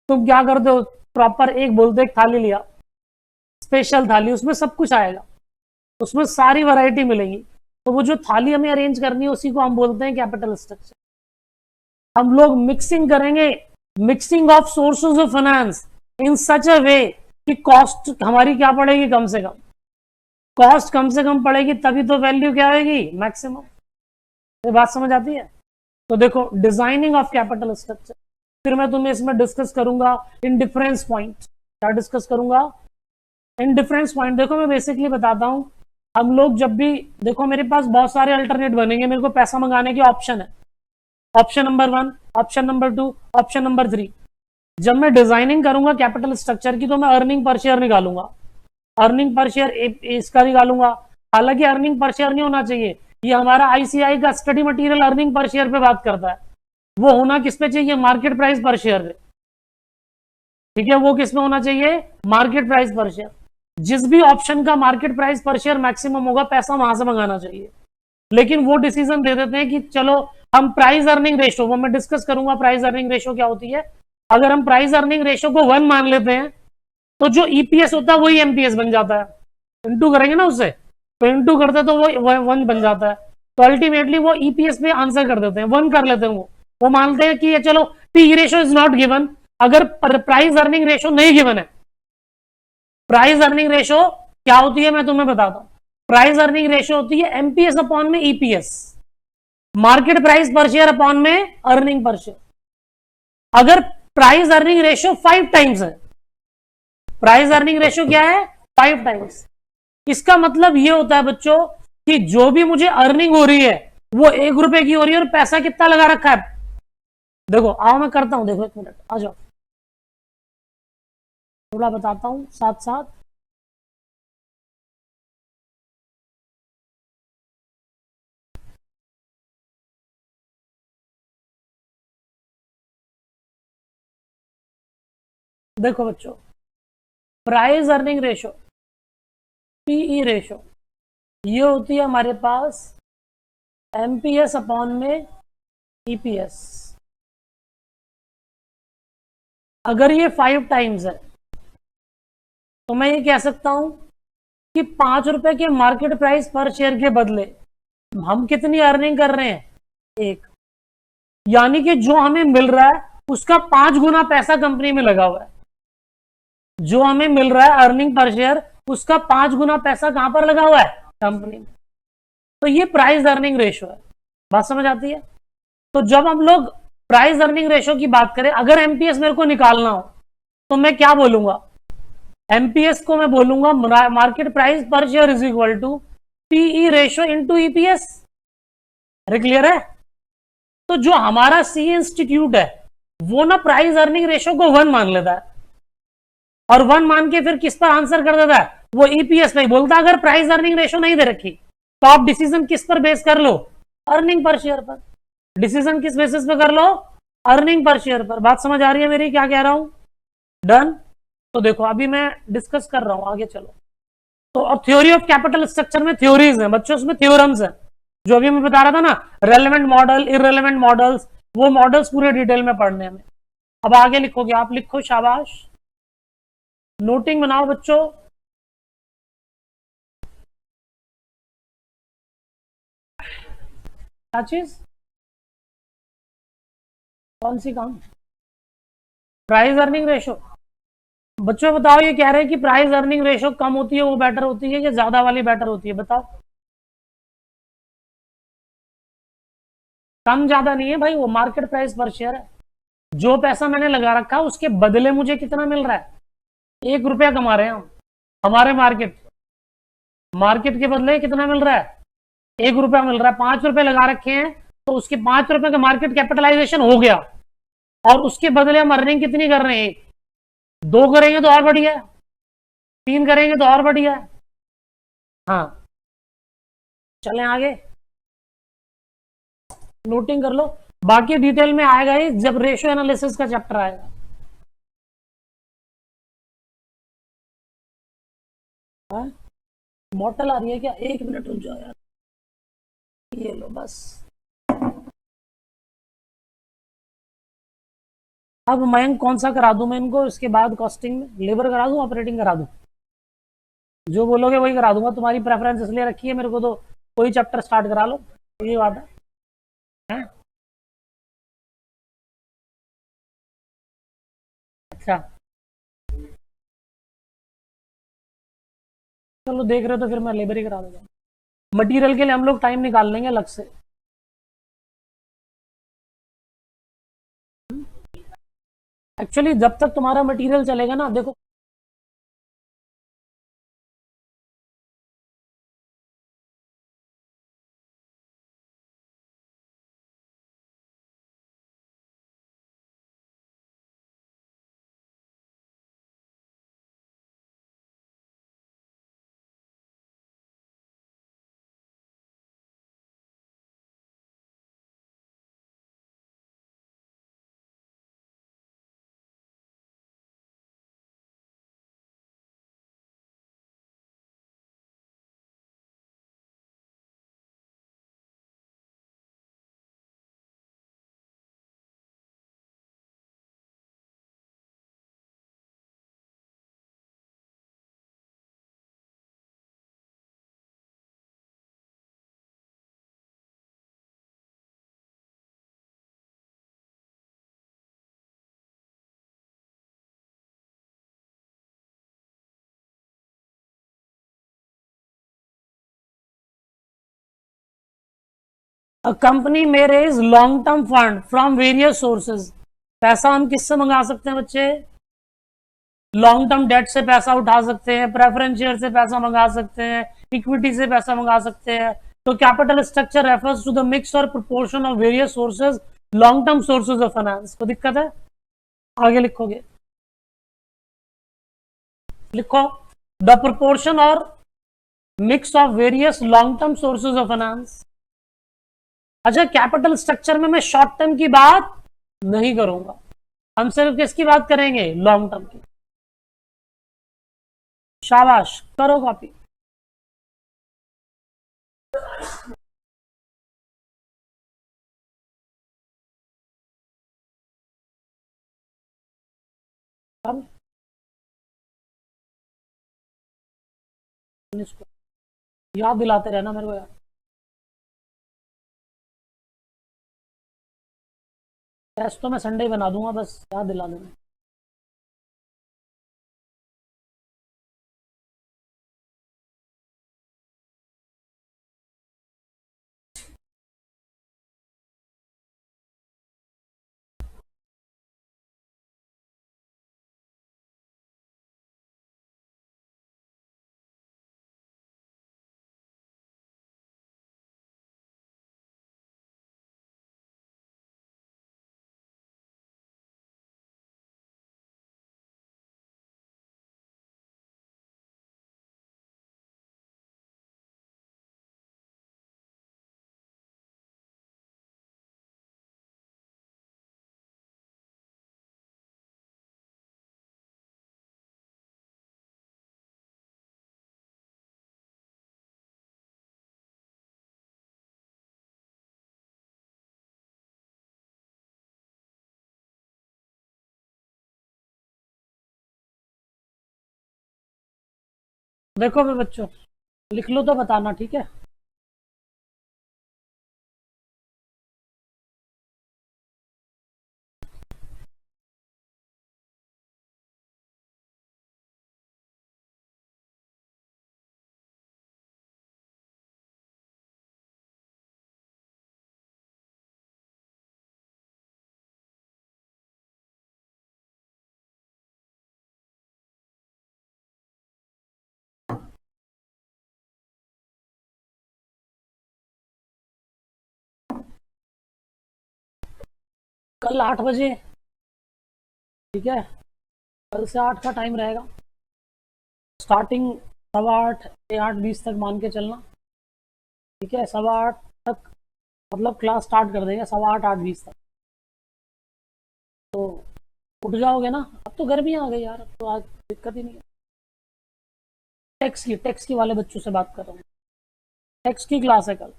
तुम क्या करते हो, प्रॉपर एक बोलते, एक थाली लिया, स्पेशल थाली, उसमें सब कुछ आएगा, उसमें सारी वैरायटी मिलेगी। तो वो जो थाली हमें अरेंज करनी है उसी को हम बोलते हैं कैपिटल स्ट्रक्चर। हम लोग मिक्सिंग करेंगे, mixing of sources of finance in such a way कि कॉस्ट हमारी क्या पड़ेगी, कम से कम। कॉस्ट कम से कम पड़ेगी तभी तो वैल्यू क्या आएगी, मैक्सिमम। ये बात समझ आती है? तो देखो डिजाइनिंग ऑफ कैपिटल स्ट्रक्चर, फिर मैं तुम्हें इसमें डिस्कस करूंगा इन डिफरेंस पॉइंट। क्या डिस्कस करूंगा, इन डिफरेंस पॉइंट। देखो मैं बेसिकली बताता हूं, हम लोग जब भी, देखो मेरे पास बहुत सारे अल्टरनेट बनेंगे, मेरे को पैसा मंगाने के ऑप्शन है, option number 1, option number 2, option number 3। जब मैं डिजाइनिंग करूंगा कैपिटल स्ट्रक्चर की तो मैं अर्निंग पर शेयर निकालूंगा, अर्निंग पर शेयर इसका निकालूंगा। हालांकि अर्निंग पर शेयर नहीं होना चाहिए, ये हमारा आईसीआई का study material earning per share पे बात करता है, वो होना किस पे चाहिए, मार्केट प्राइस पर शेयर पे। ठीक है, वो किस में होना चाहिए, मार्केट प्राइस पर शेयर। जिस भी ऑप्शन का market price per share maximum होगा, पैसा वहां से मंगाना चाहिए। लेकिन वो डिसीजन दे देते हैं कि चलो हम प्राइस अर्निंग रेशो, वो मैं डिस्कस करूंगा प्राइस अर्निंग रेशो क्या होती है। अगर हम प्राइस अर्निंग रेशो को 1 मान लेते हैं तो जो ईपीएस होता है वही एमपीएस बन जाता है, इंटू करेंगे ना उससे, तो इंटू करते तो वो 1 बन जाता है। तो अल्टीमेटली वो ईपीएस पे आंसर कर देते हैं, 1 कर लेते हैं। वो मानते हैं कि ये चलो P ratio is not given, अगर प्राइस अर्निंग रेशो नहीं गिवन है। प्राइस अर्निंग रेशो क्या होती है मैं तुम्हें बताता हूं। प्राइस अर्निंग रेशो होती है एमपीएस अपॉन में EPS, market price per share upon में अर्निंग पर शेयर। अगर प्राइस अर्निंग रेशो 5 टाइम्स है, प्राइस अर्निंग रेशो क्या है, 5 टाइम्स, इसका मतलब ये होता है बच्चों कि जो भी मुझे अर्निंग हो रही है वो 1 रुपए की हो रही है और पैसा कितना लगा रखा है। देखो आओ मैं करता हूं, देखो 1 मिनट आ जाओ, थोड़ा बताता हूं साथ साथ। देखो बच्चों, price earning ratio, PE ratio, ये होती है हमारे पास एमपीएस अपॉन में ईपीएस। अगर ये 5 टाइम्स है तो मैं ये कह सकता हूं कि 5 रुपए के मार्केट प्राइस पर शेयर के बदले हम कितनी अर्निंग कर रहे हैं, 1। यानी कि जो हमें मिल रहा है उसका 5 गुना पैसा कंपनी में लगा हुआ है। जो हमें मिल रहा है अर्निंग पर शेयर, उसका 5 गुना पैसा कहां पर लगा हुआ है, कंपनी में। तो ये प्राइस अर्निंग रेशो है। बात समझ आती है? तो जब हम लोग प्राइस अर्निंग रेशो की बात करें, अगर एमपीएस मेरे को निकालना हो तो मैं क्या बोलूंगा, एमपीएस को मैं बोलूंगा market price per share is equal to PE ratio into EPS. अरे क्लियर है? तो जो हमारा सी इंस्टीट्यूट है वो ना प्राइस अर्निंग रेशो को 1 मान लेता है और 1 मान के फिर किस पर आंसर कर देता है, वो ईपीएस पे बोलता है। अगर प्राइस अर्निंग रेशो नहीं दे रखी तो आप डिसीजन किस पर बेस कर लो, अर्निंग पर शेयर पर। डिसीजन किस बेसिस पे कर लो, अर्निंग पर शेयर पर। बात समझ आ रही है मेरी, क्या कह रहा हूं? डन। तो देखो अभी मैं डिस्कस कर रहा हूं, आगे चलो। तो अब थ्योरी ऑफ कैपिटल स्ट्रक्चर में थ्योरीज हैं बच्चों, उसमें थ्योरम्स हैं, जो अभी मैं बता रहा था ना, रेलेवेंट मॉडल, इररेलेवेंट मॉडल्स, वो मॉडल्स पूरे डिटेल में पढ़ने में। अब आगे लिखोगे आप, लिखो शाबाश, नोटिंग बनाओ बच्चों। क्या चीज, कौन सी काम, प्राइस अर्निंग रेशो। बच्चों बताओ, ये कह रहे हैं कि प्राइस अर्निंग रेशो कम होती है वो बेटर होती है या ज्यादा वाली बेटर होती है, बताओ। कम ज्यादा नहीं है भाई, वो मार्केट प्राइस पर शेयर है। जो पैसा मैंने लगा रखा है उसके बदले मुझे कितना मिल रहा है, 1 रुपया कमा रहे हैं हम। हमारे मार्केट मार्केट के बदले कितना मिल रहा है, 1 रुपया मिल रहा है। 5 रुपए लगा रखे हैं तो उसके 5 रुपए का मार्केट कैपिटलाइजेशन हो गया और उसके बदले हम अर्निंग कितनी कर रहे हैं, 2 करेंगे तो और बढ़िया है, 3 करेंगे तो और बढ़िया है। हाँ, चलें आगे, नोटिंग कर लो। बाकी डिटेल में आएगा ही जब रेशियो एनालिसिस का चैप्टर आएगा। बॉटल आ रही है क्या, 1 मिनट रुक जाओ यार, ये लो बस। अब मयंक कौन सा करा दूं मैं इनको, इसके बाद कॉस्टिंग में लेबर करा दूं, ऑपरेटिंग करा दूं, जो बोलोगे वही करा दूंगा। तुम्हारी प्रेफरेंस इसलिए रखी है मेरे को, तो कोई चैप्टर स्टार्ट करा लो, ये बात है। अच्छा चलो, देख रहे हो तो फिर मैं लेबर ही करा दूंगा। मटेरियल के लिए हम लोग टाइम निकाल लेंगे अलग से। एक्चुअली जब तक तुम्हारा मटेरियल चलेगा ना, देखो A company may raise long term fund from various sources। पैसा हम किससे मंगा सकते हैं बच्चे, लॉन्ग टर्म डेट से पैसा उठा सकते हैं, प्रेफरेंस शेयर से पैसा मंगा सकते हैं, इक्विटी से पैसा मंगा सकते हैं। तो capital structure refers to the mix और proportion of various sources, long term sources of finance. को दिक्कत है? आगे लिखोगे, लिखो द प्रोपोर्शन और mix of various long term sources of finance. अच्छा, कैपिटल स्ट्रक्चर में मैं शॉर्ट टर्म की बात नहीं करूंगा, हम सिर्फ किसकी बात करेंगे? लॉन्ग टर्म की। शाबाश, करो कॉपी। अब याद दिलाते रहना मेरे को यार। टेस्ट तो मैं संडे बना दूंगा, बस याद दिला देना। देखो भी बच्चों, लिख लो तो बताना, ठीक है? कल 8 बजे, ठीक है? कल से 8 का टाइम रहेगा, स्टार्टिंग 8:15 या 8:20 तक मान के चलना, ठीक है? 8:15 तक मतलब क्लास स्टार्ट कर देंगे, 8:15 8:20 तक। तो उठ जाओगे ना? अब तो गर्मी आ गई यार, अब तो आज दिक्कत ही नहीं है। टैक्स की वाले बच्चों से बात कर रहा हूँ, टैक्स की क्लास है कल।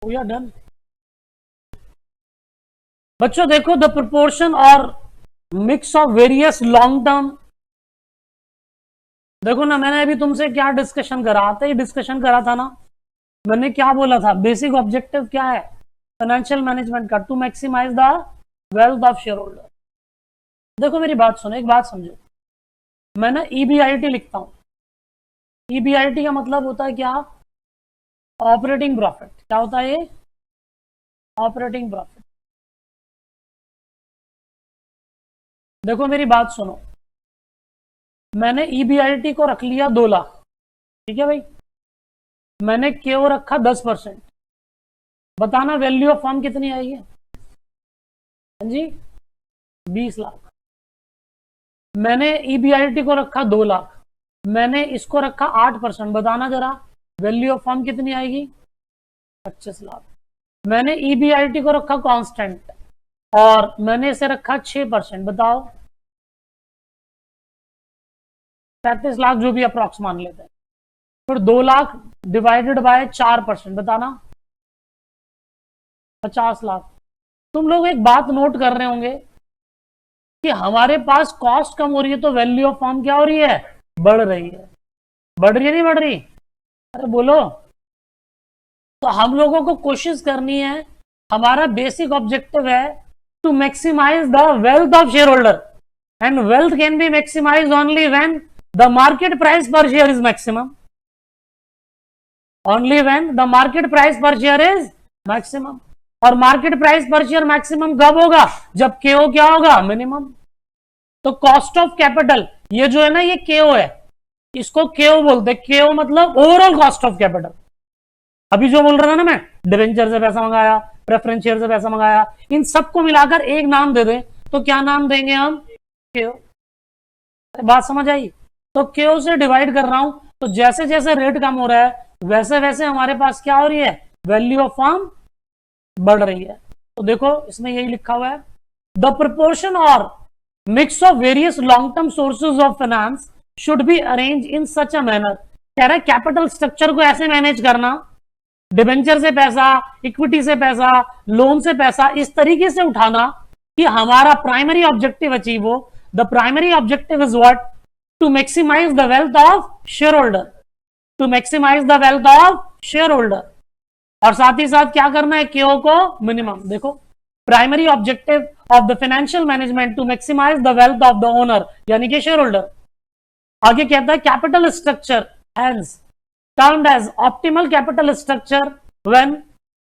We are done. बच्चों देखो, द प्रोपोर्शन और mix of various long term. देखो ना, मैंने अभी तुमसे क्या डिस्कशन करा, आते ही डिस्कशन करा था ना, मैंने क्या बोला था? बेसिक ऑब्जेक्टिव क्या है फाइनेंशियल मैनेजमेंट का? To maximise the wealth of share holder. देखो मेरी बात सुनो, एक बात समझो, मैं ना ईबीआईटी लिखता हूं। ईबीआईटी का मतलब होता है क्या? Operating profit. क्या होता है ये? Operating profit. देखो मेरी बात सुनो, मैंने ईबीआईटी को रख लिया 2 लाख, ठीक है भाई? मैंने क्यों रखा 10%? बताना वैल्यू ऑफ फर्म कितनी आएगी? हाँ जी, 20 लाख। मैंने ईबीआईटी को रखा 2 लाख, मैंने इसको रखा 8%। बताना जरा वैल्यू ऑफ फर्म कितनी आएगी? 25 लाख। मैंने ईबीआईटी को रखा कांस्टेंट और मैंने इसे रखा 6%। बताओ 35 लाख, जो भी अप्रॉक्स मान लेते हैं। फिर 2 लाख डिवाइडेड बाय 4%, बताना 50 लाख। तुम लोग एक बात नोट कर रहे होंगे कि हमारे पास कॉस्ट कम हो रही है तो वैल्यू ऑफ फर्म क्या हो रही है? बढ़ रही है। बढ़ रही है नहीं बढ़ रही? अरे बोलो। तो हम लोगों को कोशिश करनी है, हमारा बेसिक ऑब्जेक्टिव है to maximise the wealth of share holder, and wealth can be maximise only when the market price per share is maximum. Only when the market price per share is maximum. और market price per share maximum कब होगा, जब केओ क्या होगा, मिनिमम। तो कॉस्ट ऑफ कैपिटल, ये जो है ना, ये केओ है, इसको केओ बोलते हैं। केओ मतलब ओवरऑल कॉस्ट ऑफ कैपिटल। अभी जो बोल रहा था ना मैं, डिवेंचर से पैसा मंगाया, प्रेफरेंस शेयर से पैसा मंगाया, इन सबको मिलाकर एक नाम दे दें तो क्या नाम देंगे हम, केओ। बात समझ आई? तो केओ से डिवाइड कर रहा हूं, तो जैसे जैसे रेट कम हो रहा है वैसे वैसे हमारे पास क्या हो रही है, वैल्यू ऑफ फर्म बढ़ रही है। तो देखो इसमें यही लिखा हुआ है, द प्रपोर्शन और mix of various long term sources of finance should be arrange in such a manner. कह रहा है कैपिटल स्ट्रक्चर को ऐसे मैनेज करना, डिबेंचर से पैसा, इक्विटी से पैसा, लोन से पैसा इस तरीके से उठाना कि हमारा प्राइमरी ऑब्जेक्टिव अचीव हो। The primary objective is what, to maximise the wealth of share holder, to maximise the wealth of share holder. और साथ ही साथ क्या करना है, केओ को मिनिमम। देखो primary objective of the financial management to maximise the wealth of the owner, यानी कि शेयर होल्डर। आगे कहता है capital structure hence termed as optimal capital structure when,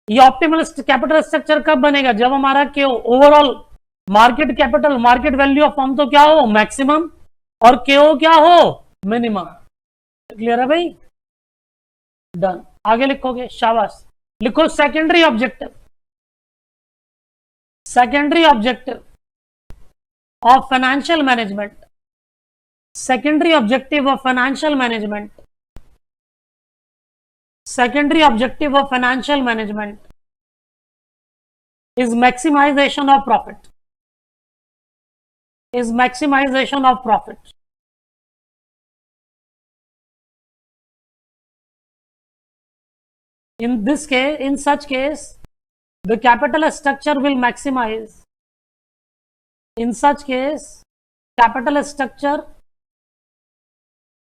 ये ऑप्टिमल कैपिटल स्ट्रक्चर कब बनेगा, जब हमारा K O overall market capital, market value of firm तो क्या हो, मैक्सिमम, और केओ क्या हो, मिनिमम। क्लियर है भाई? डन। आगे लिखोगे, शाबाश। लिखो secondary objective, secondary objective of financial management, secondary objective of financial management, secondary objective of financial management is maximization of profit, is maximization of profit. In this case, in such case, the capital structure will maximize. In such case, capital structure,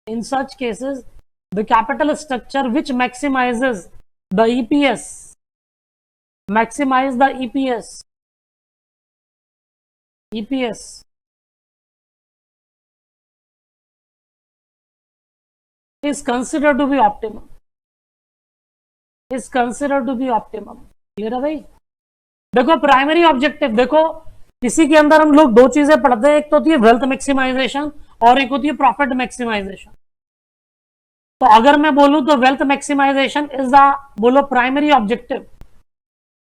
in such cases, the capital structure which maximizes the EPS, maximize the EPS, EPS is considered to be optimum, is considered to be optimum. Clear है भाई? देखो प्राइमरी ऑब्जेक्टिव, देखो इसी के अंदर हम लोग दो चीजें पढ़ते हैं, एक तो होती है वेल्थ मैक्सिमाइजेशन और एक होती है प्रॉफिट मैक्सिमाइजेशन। तो अगर मैं बोलूं तो वेल्थ मैक्सिमाइजेशन इज द, बोलो प्राइमरी ऑब्जेक्टिव,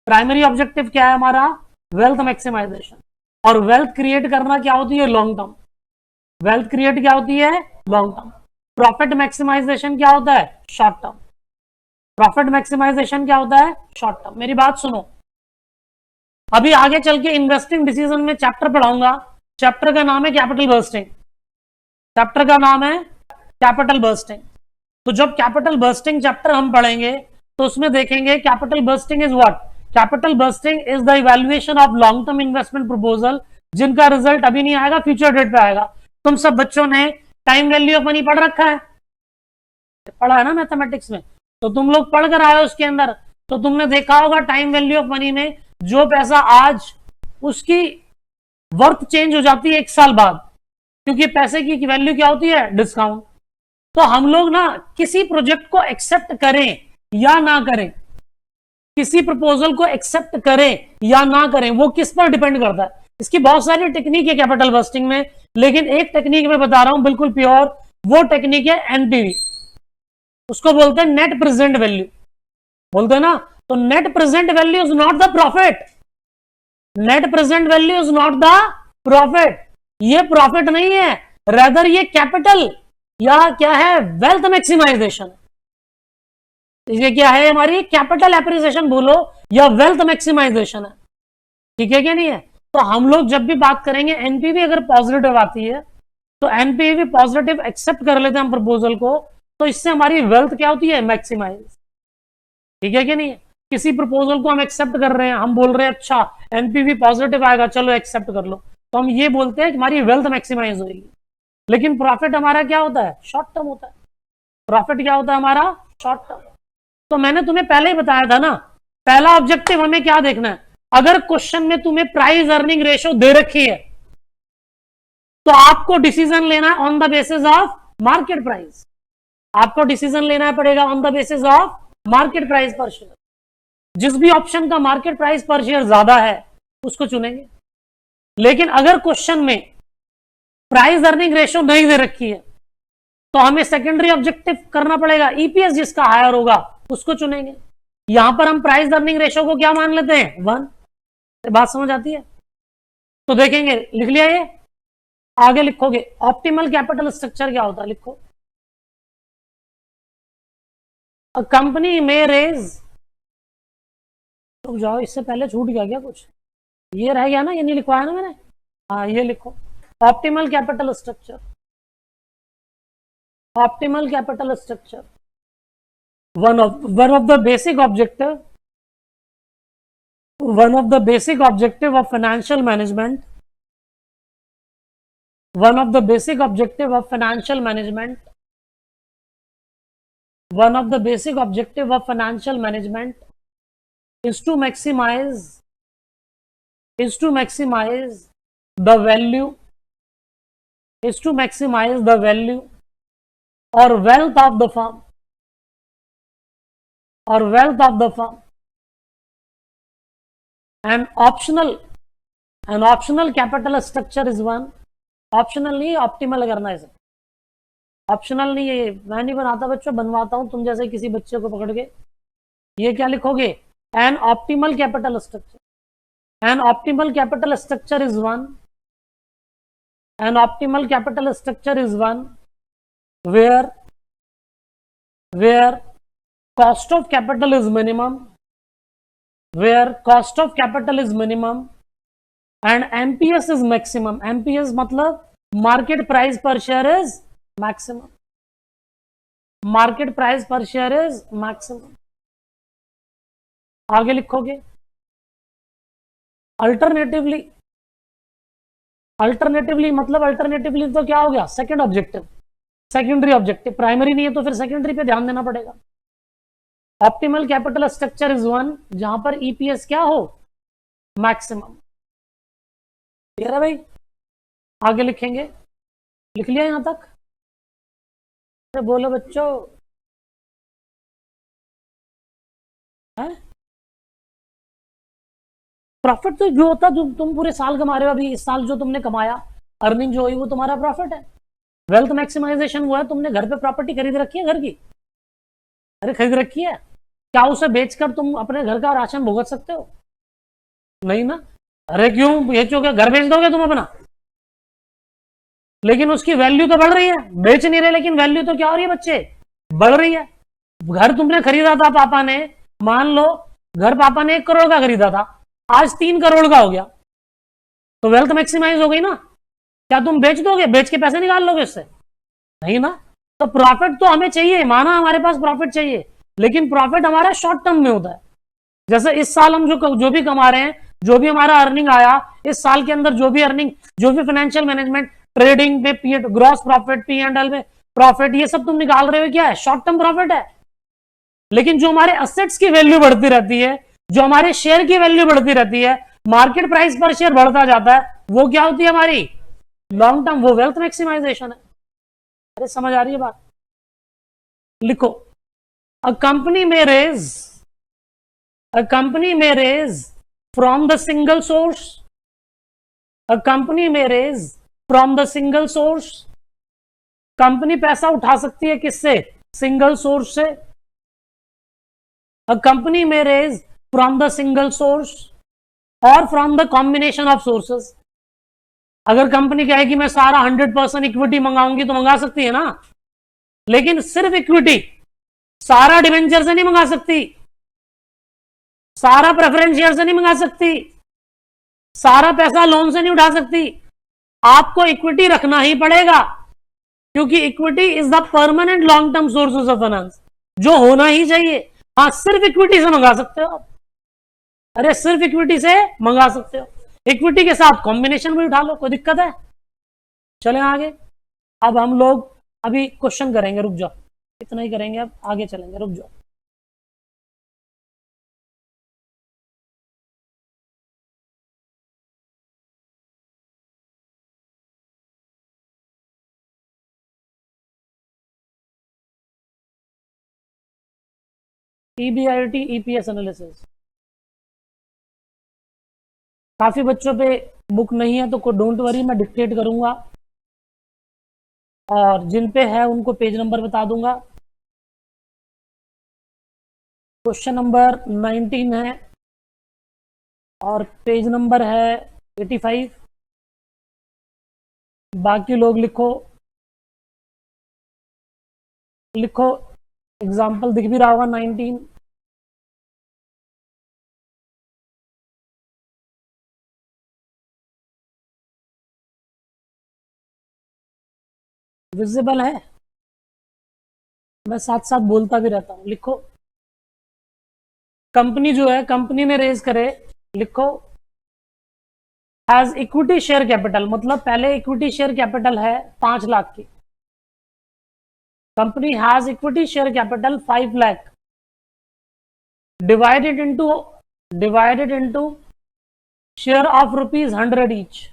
प्राइमरी ऑब्जेक्टिव क्या है हमारा, वेल्थ मैक्सिमाइजेशन। और वेल्थ क्रिएट करना क्या होती है, लॉन्ग टर्म, वेल्थ क्रिएट क्या होती है, लॉन्ग टर्म। प्रॉफिट मैक्सिमाइजेशन क्या होता है, शॉर्ट टर्म, प्रॉफिट मैक्सिमाइजेशन क्या होता है, शॉर्ट टर्म। मेरी बात सुनो, अभी आगे चल के इन्वेस्टिंग डिसीजन में चैप्टर पढ़ाऊंगा, चैप्टर का नाम है कैपिटल बर्स्टिंग, चैप्टर का नाम है कैपिटल बर्स्टिंग। तो जब कैपिटल बर्स्टिंग चैप्टर हम पढ़ेंगे तो उसमें देखेंगे capital bursting is what, capital bursting is the evaluation of long term investment proposal जिनका रिजल्ट अभी नहीं आएगा, फ्यूचर डेट पे आएगा। तुम सब बच्चों ने टाइम वैल्यू ऑफ मनी पढ़ रखा है, पढ़ा है ना मैथमेटिक्स में, तो तुम लोग पढ़ कर आए उसके अंदर, तो तुमने देखा होगा टाइम वैल्यू ऑफ मनी में जो पैसा आज, उसकी वर्थ चेंज हो जाती है 1 साल बाद, क्योंकि पैसे की वैल्यू क्या होती है, डिस्काउंट। तो हम लोग ना किसी प्रोजेक्ट को एक्सेप्ट करें या ना करें, किसी प्रपोजल को एक्सेप्ट करें या ना करें, वो किस पर डिपेंड करता है। इसकी बहुत सारी टेक्निक है कैपिटल बर्स्टिंग में, लेकिन एक टेक्निक मैं बता रहा हूं बिल्कुल प्योर, वो टेक्निक है एनपीवी, उसको बोलते हैं नेट प्रेजेंट वैल्यू, बोलते हैं ना। तो net present value is not the profit, net present value is not the profit, ये प्रॉफिट नहीं है, रेदर ये कैपिटल या क्या है, वेल्थ मैक्सिमाइजेशन। ये क्या है हमारी, कैपिटल एप्रिसिएशन बोलो या वेल्थ मैक्सिमाइजेशन है, ठीक है क्या नहीं है। तो हम लोग जब भी बात करेंगे एनपीवी अगर पॉजिटिव आती है तो एनपीवी पॉजिटिव एक्सेप्ट कर लेते हैं हम प्रपोजल को, तो इससे हमारी वेल्थ क्या होती है, मैक्सिमाइज, ठीक है क्या नहीं है। किसी प्रपोजल को हम एक्सेप्ट कर रहे हैं, हम बोल रहे हैं अच्छा एनपीवी पॉजिटिव आएगा, चलो एक्सेप्ट कर लो, तो हम ये बोलते हैं कि हमारी वेल्थ मैक्सिमाइज होगी। लेकिन प्रॉफिट हमारा क्या होता है, शॉर्ट टर्म होता है, प्रॉफिट क्या होता है हमारा, शॉर्ट टर्म। तो मैंने तुम्हें पहले ही बताया था ना, पहला ऑब्जेक्टिव हमें क्या देखना है, अगर क्वेश्चन में तुम्हें प्राइस अर्निंग रेशियो दे रखी है तो आपको डिसीजन लेना है on the basis of market price, आपको डिसीजन लेना पड़ेगा on the basis of market price per share. जिस भी ऑप्शन का मार्केट प्राइस पर शेयर ज्यादा है उसको चुनेंगे। लेकिन अगर क्वेश्चन में प्राइस अर्निंग रेशियो नहीं दे रखी है तो हमें सेकेंडरी ऑब्जेक्टिव करना पड़ेगा, ईपीएस जिसका हायर होगा उसको चुनेंगे। यहां पर हम प्राइस अर्निंग रेशियो को क्या मान लेते हैं, 1। बात समझ आती है? तो देखेंगे, लिख लिया ये, आगे लिखोगे ऑप्टिमल कैपिटल स्ट्रक्चर क्या होता है, लिखो अ कंपनी में रेज, रुक जाओ इससे पहले छूट गया क्या कुछ, ये रह गया ना, ये नहीं लिखवाया ना मैंने, हाँ ये लिखो optimal capital structure. Optimal capital structure one of the basic objective, one of the basic objective of financial management, one of the basic objective of financial management, one of the basic objective of financial management is to maximize the value, is to maximize the value or wealth of the firm, or wealth of the firm. An optional capital structure is one. Optional नहीं, ऑप्टिमल करना है, ऑप्शनल नहीं है, मैं नहीं बनाता बच्चों, बनवाता हूं तुम जैसे किसी बच्चे को पकड़ के। ये क्या लिखोगे, an optimal capital structure. An optimal capital structure is one, an optimal capital structure is one where cost of capital is minimum, where cost of capital is minimum and MPS is maximum. MPS मतलब market price per share is maximum. Market price per share is maximum. आगे लिखोगे अल्टरनेटिवली, अल्टरनेटिवली मतलब अल्टरनेटिवली तो क्या हो गया, second objective, secondary objective, primary नहीं है तो फिर सेकेंडरी पे ध्यान देना पड़ेगा। Optimal capital structure is one, जहां पर ईपीएस क्या हो, मैक्सिमम। क्लियर है भाई? आगे लिखेंगे, लिख लिया यहां तक? अरे बोलो बच्चों, है प्रॉफिट तो जो होता जो तुम पूरे साल कमा रहे हो, अभी इस साल जो तुमने कमाया, अर्निंग जो हुई वो तुम्हारा प्रॉफिट है। वेल्थ मैक्सिमाइजेशन हुआ है, तुमने घर पे प्रॉपर्टी खरीद रखी है घर की, अरे खरीद रखी है, क्या उसे बेचकर तुम अपने घर का राशन भुगत सकते हो? नहीं ना। अरे क्यों बेचोगे, घर बेच दोगे तुम अपना? लेकिन उसकी वैल्यू तो बढ़ रही है, बेच नहीं रहे लेकिन वैल्यू तो क्या हो रही है बच्चे, बढ़ रही है। घर तुमने खरीदा था पापा ने, मान लो घर पापा ने 1 करोड़ का खरीदा था, आज 3 करोड़ का हो गया, तो वेल्थ मैक्सिमाइज हो गई ना। क्या तुम बेच दोगे, बेच के पैसे निकाल लोगे इससे? नहीं ना। तो प्रॉफिट तो हमें चाहिए, माना हमारे पास प्रॉफिट चाहिए, लेकिन प्रॉफिट हमारा शॉर्ट टर्म में होता है। जैसे इस साल हम जो भी कमा रहे हैं, जो भी हमारा अर्निंग आया इस साल के अंदर, जो भी अर्निंग, जो भी फाइनेंशियल मैनेजमेंट, ट्रेडिंग पे ग्रॉस प्रॉफिट, P&L में प्रॉफिट, ये सब तुम निकाल रहे हो, क्या है, शॉर्ट टर्म प्रॉफिट है। लेकिन जो हमारे असेट्स की वैल्यू बढ़ती रहती है, जो हमारे शेयर की वैल्यू बढ़ती रहती है, मार्केट प्राइस पर शेयर बढ़ता जाता है, वो क्या होती है हमारी लॉन्ग टर्म, वो वेल्थ मैक्सिमाइजेशन है। अरे समझ आ रही है बात? लिखो अ कंपनी में raise, a company may raise from the single source, a company may raise from the single source, company पैसा उठा सकती है किससे, सिंगल सोर्स से। a company may raise from the single source or from the combination of sources। अगर कंपनी कहे कि मैं सारा 100% इक्विटी मंगाऊंगी तो मंगा सकती है ना, लेकिन सिर्फ इक्विटी, सारा डिवेंचर से नहीं मंगा सकती, सारा प्रेफरेंस शेयर से नहीं मंगा सकती, सारा पैसा लोन से नहीं उठा सकती। आपको इक्विटी रखना ही पड़ेगा, क्योंकि equity is the permanent long term sources of finance, जो होना ही चाहिए। हाँ सिर्फ इक्विटी से मंगा सकते हो आप, अरे सिर्फ इक्विटी से मंगा सकते हो, इक्विटी के साथ कॉम्बिनेशन भी उठा लो, कोई दिक्कत है? चलें आगे। अब हम लोग अभी क्वेश्चन करेंगे, रुक जाओ, इतना ही करेंगे, अब आगे चलेंगे, रुक जाओ। EBIT EPS एनालिसिस, काफी बच्चों पे बुक नहीं है तो डोंट वरी, मैं डिक्टेट करूंगा और जिन पे है उनको पेज नंबर बता दूंगा। क्वेश्चन नंबर 19 है और पेज नंबर है 85। बाकी लोग लिखो लिखो, एग्जाम्पल दिख भी रहा होगा 19। विजिबल है, मैं साथ साथ बोलता भी रहता हूं। लिखो कंपनी जो है, कंपनी ने रेज करे, लिखो हैज इक्विटी शेयर कैपिटल, मतलब पहले इक्विटी शेयर कैपिटल है 5 लाख की। Company has equity share capital 5 lakh divided into share of rupees 100 each,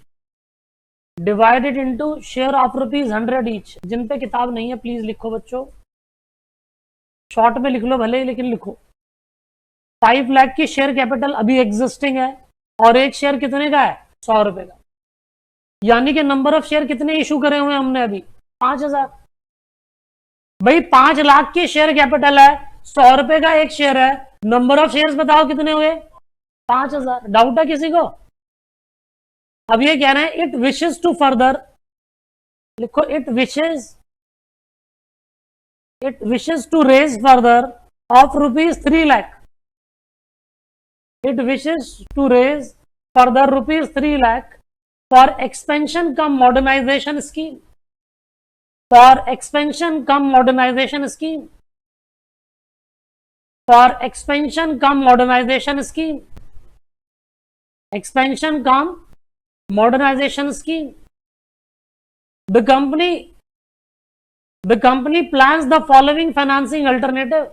divided into share of rupees 100 each। जिन पे किताब नहीं है प्लीज लिखो बच्चों, शॉर्ट में लिख लो भले ही, लेकिन लिखो। 5 लाख की शेयर कैपिटल अभी एग्जिस्टिंग है और एक शेयर कितने का है, 100 रुपए का। यानी कि नंबर ऑफ शेयर कितने इशू करे हुए हमने अभी, 5000। भाई 5 लाख की शेयर कैपिटल है, 100 रुपए का एक शेयर है, नंबर ऑफ शेयर्स बताओ कितने हुए, 5000। डाउट है किसी को? अब ये कह रहे हैं इट विशेस टू फर्दर, लिखो it wishes to raise further of rupees 3 lakh. It wishes to raise further rupees 3 lakh for expansion cum modernisation scheme, for expansion cum modernisation scheme, for expansion cum modernization scheme, expansion cum modernization scheme। The company plans the following financing alternative,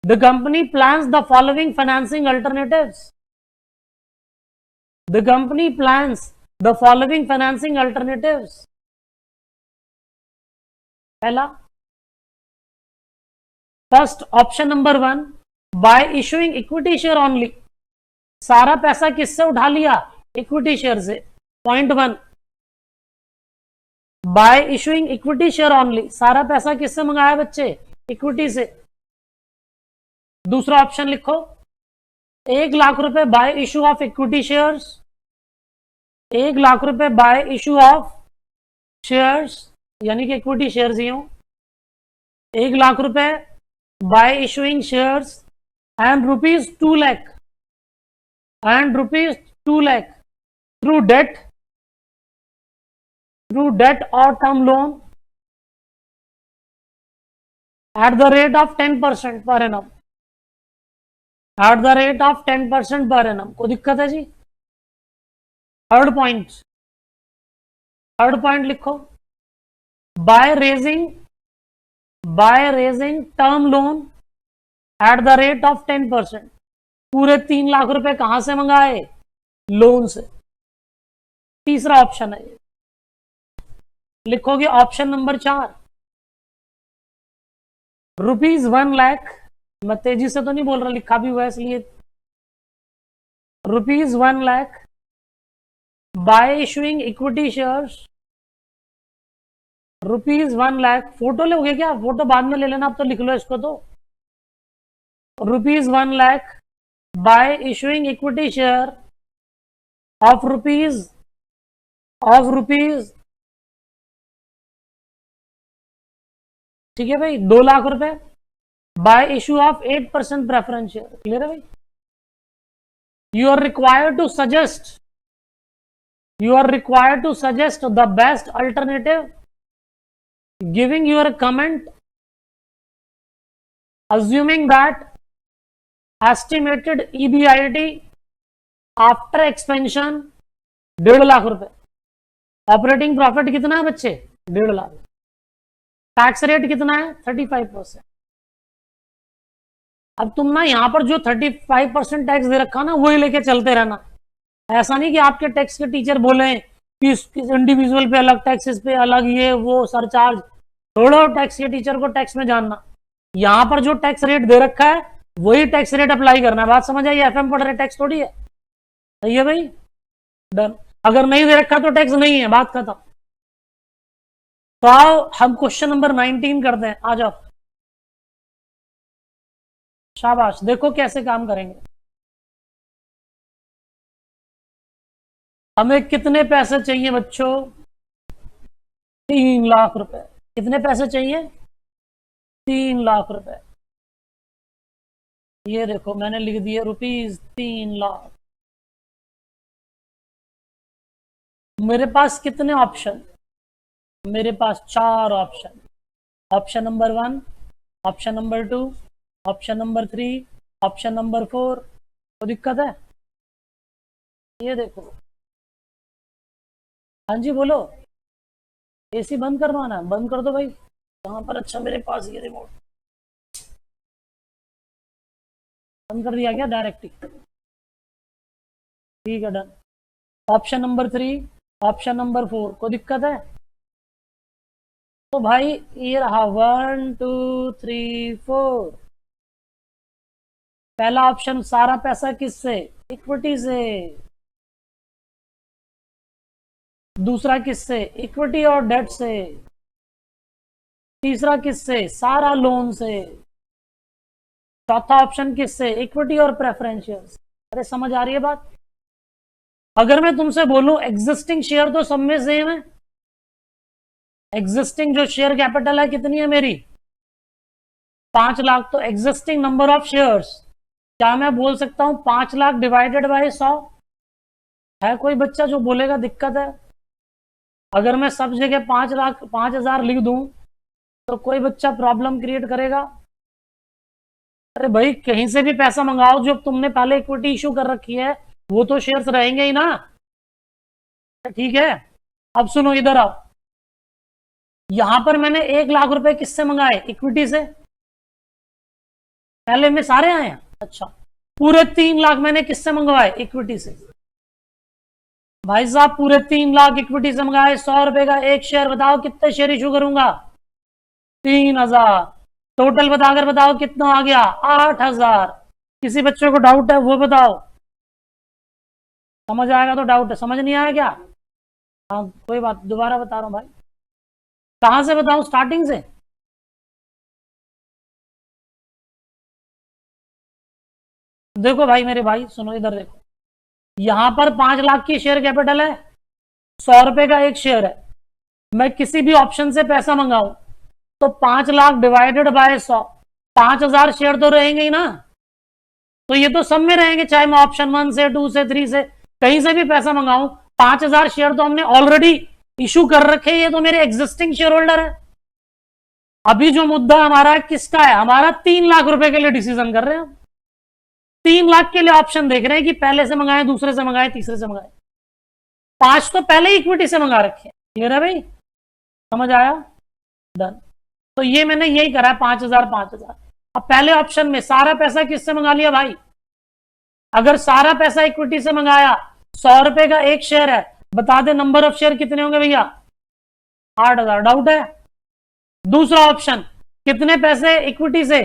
the company plans the following financing alternatives, the company plans the following financing alternatives। पहला, first option number 1 bye issuing equity share only, सारा पैसा किससे उठा लिया, इक्विटी शेयर से। Point 1 bye issuing equity share only, सारा पैसा किससे मंगाया बच्चे, इक्विटी से। दूसरा ऑप्शन लिखो 1 लाख रुपए by issue of equity shares, 1 lakh रुपए बाय इशू ऑफ शेयर्स, यानी कि इक्विटी शेयर्स ही हो। 1 लाख रुपए by issuing shares and rupees 2 lakh through debt or term loan at the rate of 10% per annum, at the rate of 10% per annum। कोई दिक्कत है जी? थर्ड पॉइंट लिखो by raising term loan at the rate of 10%। पूरे 3 लाख रुपए कहां से मंगाए, लोन से। तीसरा ऑप्शन है, लिखोगे ऑप्शन नंबर 4 रुपीज 1 लाख, मैं तेजी से तो नहीं बोल रहा, लिखा भी हुआ इसलिए। Rupees 1 lakh by issuing equity shares, rupees 1 lakh. Photo लोगे क्या, फोटो बाद में ले लेना, अब तो लिख लो इसको। तो rupees 1 lakh by issuing equity share of rupees ठीक है भाई, 2 लाख रुपए by issue of 8% preference share. Clear है भाई? You are required to suggest the best alternative, giving your comment, assuming that estimated EBIT after expansion 1.5 lakh रुपए। ऑपरेटिंग प्रॉफिट कितना है बच्चे, 1.5 लाख। टैक्स रेट कितना है, 35%। अब तुम ना यहां पर जो 35% टैक्स दे रखा ना, वही लेके चलते रहना। ऐसा नहीं कि आपके टैक्स के टीचर बोले कि इंडिविजुअल पे अलग टैक्स, इस पे अलग, ये वो सरचार्ज। थोड़ा टैक्स के टीचर को टैक्स में जानना, यहां पर जो टैक्स रेट दे रखा है वही टैक्स रेट अप्लाई करना है। बात समझ आई? एफएम पढ़ रहे, टैक्स थोड़ी है। सही है भाई, डन। अगर नहीं दे रखा तो टैक्स नहीं है, बात खत्म। तो आओ हम क्वेश्चन नंबर 19 करते हैं, आ जाओ। शाबाश, देखो कैसे काम करेंगे। हमें कितने पैसे चाहिए बच्चों? 3 लाख रुपए। कितने पैसे चाहिए? 3 लाख रुपए। ये देखो मैंने लिख दिए ₹3 लाख। मेरे पास कितने ऑप्शन? मेरे पास 4 option. Option number 1, option number 2, option number 3, option number 4। तो दिक्कत है? ये देखो। हाँ जी बोलो। एसी बंद करवाना है? बंद कर दो भाई। कहाँ पर? अच्छा मेरे पास ये रिमोट। बंद कर दिया क्या डायरेक्ट ही? ठीक है, done. Option number 3, option number 4। कोई दिक्कत है? तो भाई ये रहा 1 2 3 4। पहला ऑप्शन, सारा पैसा किससे? इक्विटी से। दूसरा किससे? इक्विटी और डेट से। तीसरा किससे? सारा लोन से। चौथा ऑप्शन किससे? इक्विटी और प्रेफरेंशियल। अरे समझ आ रही है बात? अगर मैं तुमसे बोलूं एग्जिस्टिंग शेयर तो सब में सेम है। एग्जिस्टिंग जो शेयर कैपिटल है कितनी है मेरी? 5 लाख। तो एग्जिस्टिंग नंबर ऑफ शेयर्स, क्या मैं बोल सकता हूं 5 लाख डिवाइडेड बाय 100? है कोई बच्चा जो बोलेगा दिक्कत है? अगर मैं सब जगह 5 लाख 5,000 लिख दूं तो कोई बच्चा प्रॉब्लम क्रिएट करेगा? अरे भाई कहीं से भी पैसा मंगाओ, जो तुमने पहले इक्विटी इशू कर रखी है वो तो शेयर्स रहेंगे ही ना। ठीक है, अब सुनो इधर आओ। यहां पर मैंने 1 लाख रुपए किससे मंगाए? इक्विटी से। पहले में सारे आए हैं। अच्छा, पूरे 3 लाख मैंने किससे मंगवाए? इक्विटी से। भाई साहब पूरे 3 लाख इक्विटी से मंगाए, 100 रुपए का एक शेयर। बताओ कितने शेयर इशू करूंगा? 3,000। टोटल बताकर बताओ कितना आ गया? 8,000। किसी बच्चे को डाउट है वो बताओ। समझ आएगा तो डाउट है, समझ नहीं आया क्या? हाँ कोई बात, दोबारा बता रहा हूं भाई। कहां से बताऊं? स्टार्टिंग से? देखो भाई मेरे भाई सुनो इधर देखो। यहां पर 5 लाख की शेयर कैपिटल है, 100 रुपए का एक शेयर है। मैं किसी भी ऑप्शन से पैसा मंगाऊं तो 5 लाख डिवाइडेड बाय 100, 5,000 शेयर तो रहेंगे ही ना। तो ये तो सब में रहेंगे, चाहे मैं ऑप्शन 1 से 2 से 3 से कहीं से भी पैसा मंगाऊं। 5,000 शेयर तो हमने ऑलरेडी इशू कर रखे, ये तो मेरे एग्जिस्टिंग शेयर होल्डर है। अभी जो मुद्दा हमारा किसका है? हमारा 3 लाख रुपए के लिए डिसीजन कर रहे हैं। 3 लाख के लिए ऑप्शन देख रहे हैं कि पहले से मंगाए, दूसरे से मंगाए, तीसरे से मंगाए। 5 तो पहले ही इक्विटी से मंगा रखे हैं। क्लियर है भाई? समझ आया? डन। तो ये मैंने यही करा है, 5,000 5,000। अब पहले ऑप्शन में सारा पैसा किससे मंगा लिया भाई? अगर सारा पैसा इक्विटी से मंगाया, 100 रुपए का एक शेयर है, बता दे नंबर ऑफ शेयर कितने होंगे भैया? 8,000। डाउट है? दूसरा ऑप्शन, कितने पैसे इक्विटी से?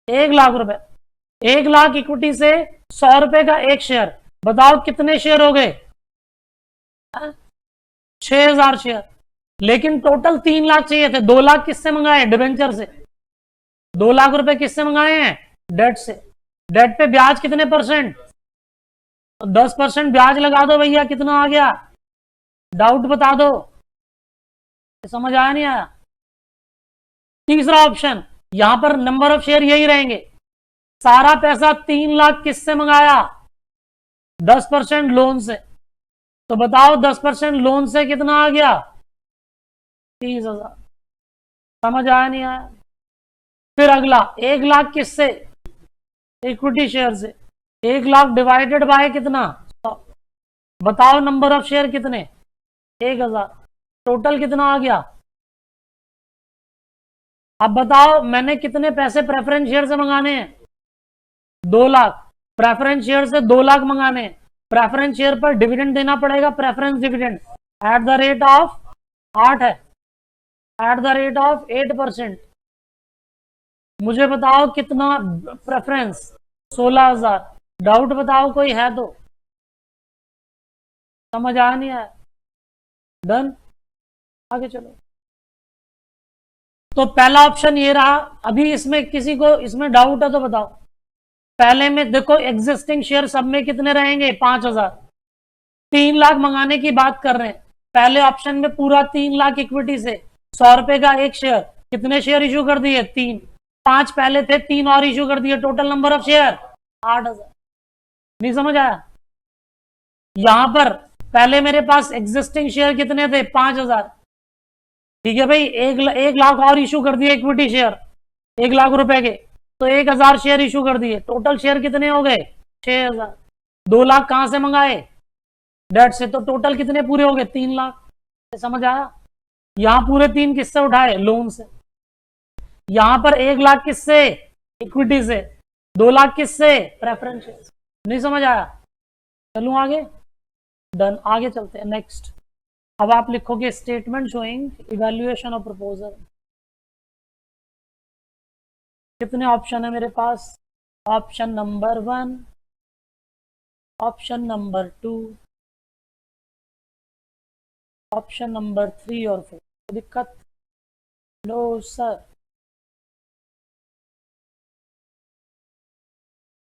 1 लाख रुपए। 1 लाख इक्विटी से 100 रुपए का एक शेयर, बताओ कितने शेयर हो गए? 6,000 शेयर। लेकिन टोटल 3 लाख चाहिए थे। 2 लाख किससे मंगाए? डिवेंचर से। 2 लाख रुपए किससे मंगाए हैं? डेट से। डेट पे ब्याज कितने परसेंट? 10% ब्याज लगा दो भैया, कितना आ गया? डाउट बता दो। समझ आया नहीं आया? तीसरा ऑप्शन, यहां पर नंबर ऑफ शेयर यही रहेंगे। सारा पैसा 3 लाख किससे मंगाया? 10% लोन से। तो बताओ 10% लोन से कितना आ गया? 30,000। समझ आया नहीं आया? फिर अगला 1 लाख किससे? इक्विटी शेयर से। 1 लाख डिवाइडेड बाय कितना? 100। बताओ नंबर ऑफ शेयर कितने? 1,000। टोटल कितना आ गया? अब बताओ मैंने कितने पैसे प्रेफरेंस शेयर से मंगाने हैं? 2 लाख। प्रेफरेंस शेयर से 2 लाख मंगाने हैं। प्रेफरेंस शेयर पर डिविडेंड देना पड़ेगा, preference dividend at the rate of 8 है, एट द रेट ऑफ 8%। मुझे बताओ कितना प्रेफरेंस? 16,000। डाउट बताओ कोई है तो, समझ आया नहीं आया? डन, आगे चलो। तो पहला ऑप्शन ये रहा। अभी इसमें किसी को इसमें डाउट है तो बताओ। पहले में देखो एग्जिस्टिंग शेयर सब में कितने रहेंगे? 5,000। 3 लाख मंगाने की बात कर रहे हैं। पहले ऑप्शन में पूरा 3 लाख इक्विटी से 100 रुपए का एक शेयर, कितने शेयर इशू कर दिए? 3। 5 पहले थे, 3 और इशू कर दिए, टोटल नंबर ऑफ शेयर 8,000। नहीं समझ आया? यहां पर पहले मेरे पास एग्जिस्टिंग शेयर कितने थे? 5,000। ठीक है भाई, 1 लाख और इशू कर दिए इक्विटी शेयर, 1 लाख रुपए के, तो 1,000 शेयर इशू कर दिए। टोटल शेयर कितने हो गए? 6,000। 2 लाख कहां से मंगाए? डेट से। तो टोटल कितने पूरे हो गए? 3 लाख। समझ आया? यहां पूरे 3 किससे उठाए? लोन से। यहां पर 1 लाख किससे? इक्विटी से। 2 लाख किससे? Preference share. नहीं समझ आया? चलूं आगे? डन, आगे चलते हैं नेक्स्ट। अब आप लिखोगे statement showing evaluation of proposal. कितने ऑप्शन है मेरे पास? Option number 1, option number 2, option number 3 और 4। दिक्कत? No sir.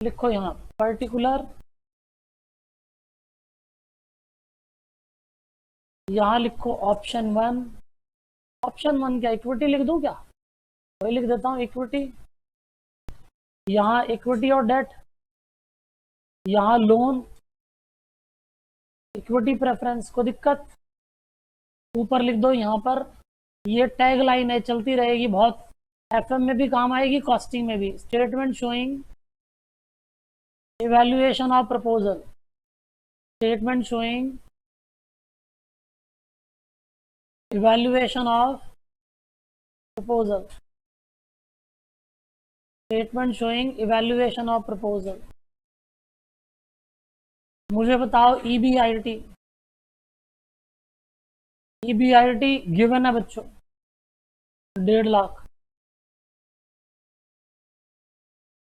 लिखो यहां पर्टिकुलर, यहां लिखो ऑप्शन 1। ऑप्शन 1 क्या इक्विटी लिख दूं क्या? वही लिख देता हूं, इक्विटी। यहां इक्विटी और डेट, यहां लोन, इक्विटी प्रेफरेंस। को दिक्कत? ऊपर लिख दो यहां पर। ये टैग लाइन है, चलती रहेगी, बहुत एफएम में भी काम आएगी, कॉस्टिंग में भी। Statement showing evaluation of proposal. Statement showing evaluation of proposal. Statement showing evaluation of proposal. मुझे बताओ ईबीआईटी। ईबीआईटी गिवन है बच्चों 1.5 lakh.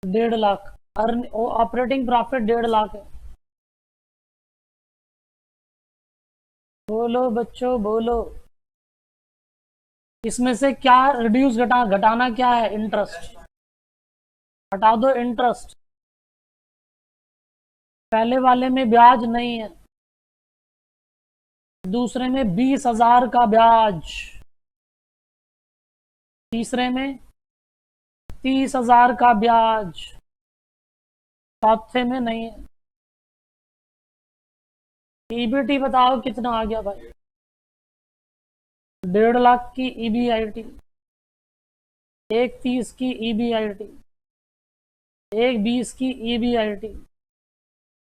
1.5 lakh. Earn operating profit 1.5 lakh है। बोलो बच्चों बोलो। इसमें से क्या रिड्यूस घटाना क्या है? इंटरेस्ट। हटा दो इंटरेस्ट। पहले वाले में ब्याज नहीं है, दूसरे में 20,000 का ब्याज, तीसरे में 30,000 का ब्याज, चौथे में नहीं है। ईबीटी बताओ कितना आ गया भाई? 1.5 लाख की ईबीआईटी, एक 30 की ईबीआईटी, एक 20 की ईबीआईटी,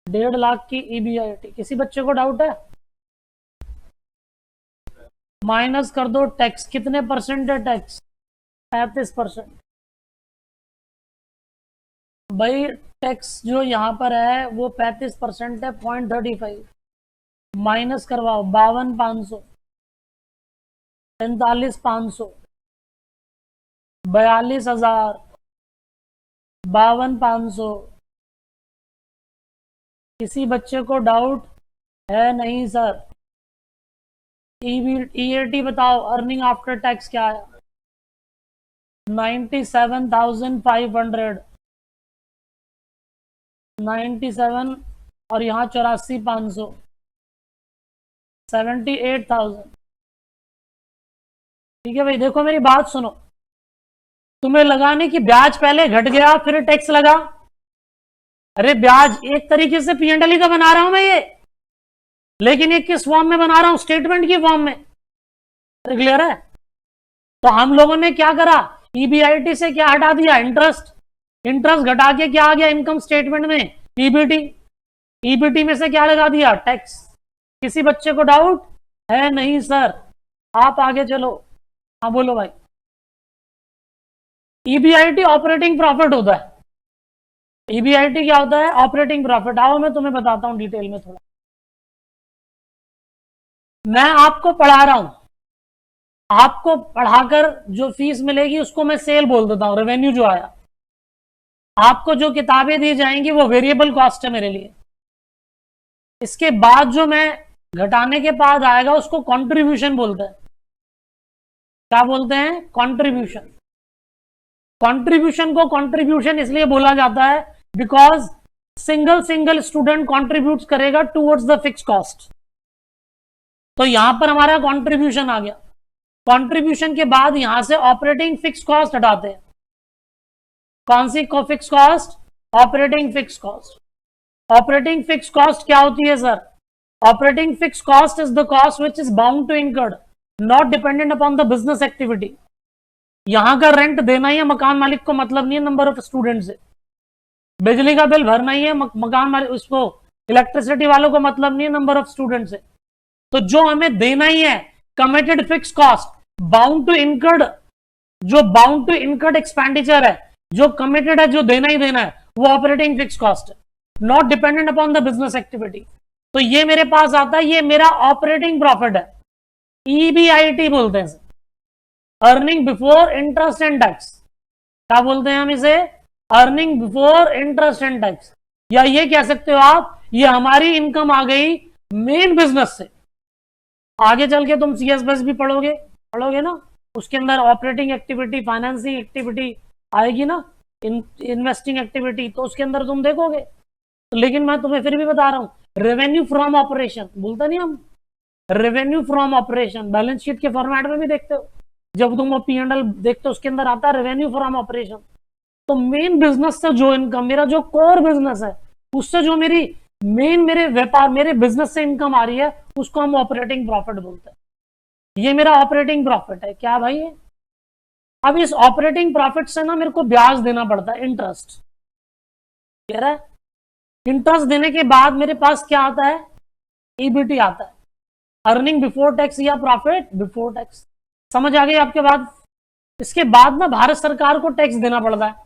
1.5 लाख की ईबीआईटी। किसी बच्चे को डाउट है? माइनस कर दो टैक्स। कितने परसेंट है टैक्स? 35%। भाई टैक्स जो यहाँ पर है वो 35% है, 0.35 माइनस करवाओ। 52,500, 43,500, 42,000, 52,500। किसी बच्चे को डाउट है? नहीं सर। ईएटी बताओ, अर्निंग आफ्टर टैक्स क्या है? 97,500, 97 और यहाँ 84,500, 78,000। ठीक है भाई, देखो मेरी बात सुनो। तुम्हें लगा नहीं कि ब्याज पहले घट गया फिर टैक्स लगा? अरे ब्याज एक तरीके से पीएनडली का बना रहा हूं मैं ये, लेकिन ये किस फॉर्म में बना रहा हूं? स्टेटमेंट की फॉर्म में। क्लियर है? तो हम लोगों ने क्या करा? ईबीआईटी से क्या हटा दिया? इंटरेस्ट। इंटरेस्ट घटा के क्या आ गया इनकम स्टेटमेंट में? ईबीटी। ईबीटी में से क्या लगा दिया? टैक्स। किसी बच्चे को डाउट है? नहीं सर। आप आगे चलो। हाँ बोलो भाई। ईबीआईटी ऑपरेटिंग प्रॉफिट होता है। ईबीआईटी क्या होता है? Operating profit. आओ मैं तुम्हें बताता हूं डिटेल में थोड़ा। मैं आपको पढ़ा रहा हूं, आपको पढ़ाकर जो फीस मिलेगी उसको मैं सेल बोल देता हूं, रेवेन्यू जो आया। आपको जो किताबें दी जाएंगी वो वेरिएबल कॉस्ट है मेरे लिए। इसके बाद जो मैं घटाने के बाद आएगा उसको कंट्रीब्यूशन बोलते हैं। क्या बोलते हैं? कंट्रीब्यूशन। कंट्रीब्यूशन को कंट्रीब्यूशन इसलिए बोला जाता है बिकॉज सिंगल स्टूडेंट कंट्रीब्यूट करेगा टुवर्ड्स द फिक्स कॉस्ट। तो यहां पर हमारा कंट्रीब्यूशन आ गया। कंट्रीब्यूशन के बाद यहां से ऑपरेटिंग फिक्स कॉस्ट हटाते हैं। कौन सी fix cost? Operating fix cost. Operating fix cost क्या होती है sir? Operating fix cost is the cost which is bound to incurred not dependent upon the business activity. यहां का रेंट देना ही है, मकान मालिक को मतलब नहीं है नंबर ऑफ स्टूडेंट से। बिजली का बिल भरना ही है, मकान मालिक उसको इलेक्ट्रिसिटी वालों को मतलब नहीं है नंबर ऑफ स्टूडेंट से। तो जो हमें देना ही है committed fix cost bound to incurred, जो बाउंड टू इनकर्ड एक्सपेंडिचर है, जो कमिटेड है, जो देना ही देना है, वो ऑपरेटिंग फिक्स कॉस्ट है, not dependent upon the business activity. तो ये मेरे पास आता है, ये मेरा ऑपरेटिंग प्रॉफिट है, ईबीआईटी बोलते हैं, earning before interest and tax. क्या बोलते हैं हम इसे? Earning before interest and tax. या ये कह सकते हो आप, ये हमारी इनकम आ गई मेन बिजनेस से। आगे चल के तुम सीएसबीएस भी पढ़ोगे ना, उसके अंदर ऑपरेटिंग एक्टिविटी, फाइनेंसिंग एक्टिविटी आएगी ना, इन्वेस्टिंग एक्टिविटी, तो उसके अंदर तुम देखोगे। तो लेकिन मैं तुम्हें फिर भी बता रहा हूं, रेवेन्यू फ्रॉम ऑपरेशन बोलते नहीं हम, revenue from operation balance sheet के फॉर्मेट में भी देखते हो, जब तुम वो P&L देखते हो उसके अंदर आता है रेवेन्यू फ्रॉम ऑपरेशन। तो मेन बिजनेस से जो इनकम, मेरा जो कोर बिजनेस है, उससे जो मेरी मेरे व्यापार, मेरे बिजनेस से इनकम आ रही है, उसको हम ऑपरेटिंग प्रॉफिट बोलते हैं। ये मेरा ऑपरेटिंग प्रॉफिट है। क्या भाई है? अब इस ऑपरेटिंग प्रॉफिट से ना मेरे को ब्याज देना पड़ता है, इंटरेस्ट। क्लियर है? इंटरेस्ट देने के बाद मेरे पास क्या आता है? ईबीटी आता है, अर्निंग बिफोर टैक्स या प्रॉफिट बिफोर टैक्स। समझ आ गई आपके बाद? इसके बाद ना भारत सरकार को टैक्स देना पड़ता है।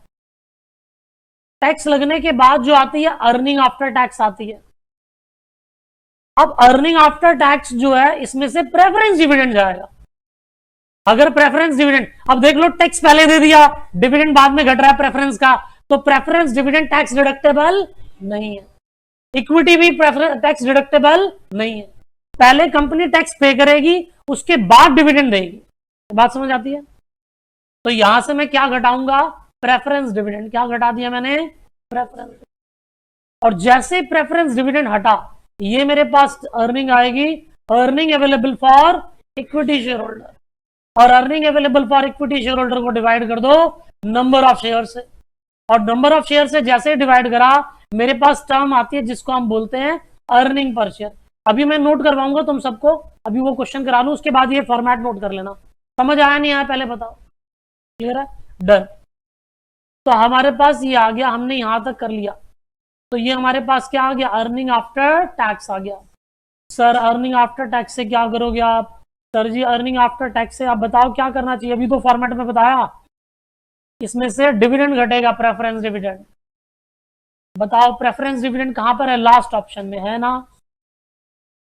टैक्स लगने के बाद जो आती है अर्निंग आफ्टर टैक्स आती है। अब अर्निंग आफ्टर टैक्स जो है, इसमें से प्रेफरेंस डिविडेंड जाएगा। अगर प्रेफरेंस डिविडेंड, अब देख लो, टैक्स पहले दे दिया, डिविडेंड बाद में घट रहा है प्रेफरेंस का, तो प्रेफरेंस डिविडेंड टैक्स डिडक्टेबल नहीं है। इक्विटी भी टैक्स डिडक्टेबल नहीं है। पहले कंपनी टैक्स पे करेगी, उसके बाद डिविडेंड देगी। बात समझ आती है? तो यहां से मैं क्या घटाऊंगा? Preference dividend. क्या घटा दिया मैंने? प्रेफरेंस। और जैसे प्रेफरेंस डिविडेंड हटा, ये मेरे पास अर्निंग आएगी, earning available for equity share holder. और earning available for equity share holder को डिवाइड कर दो नंबर ऑफ शेयर से, और नंबर ऑफ शेयर से जैसे डिवाइड करा, मेरे पास टर्म आती है जिसको हम बोलते हैं अर्निंग पर शेयर। अभी मैं नोट करवाऊंगा तुम सबको, अभी वो क्वेश्चन करा लूं, उसके बाद ये फॉर्मेट नोट कर लेना। समझ आया नहीं आया पहले बताओ? क्लियर है? डन। तो हमारे पास ये आ गया, हमने यहां तक कर लिया। तो ये हमारे पास क्या आ गया? अर्निंग आफ्टर टैक्स आ गया। सर अर्निंग आफ्टर टैक्स से क्या करोगे आप? सर जी अर्निंग आफ्टर टैक्स से आप बताओ क्या करना चाहिए? अभी तो फॉर्मेट में बताया, इसमें से डिविडेंड घटेगा, प्रेफरेंस डिविडेंड। बताओ प्रेफरेंस डिविडेंड कहां पर है? लास्ट ऑप्शन में है ना?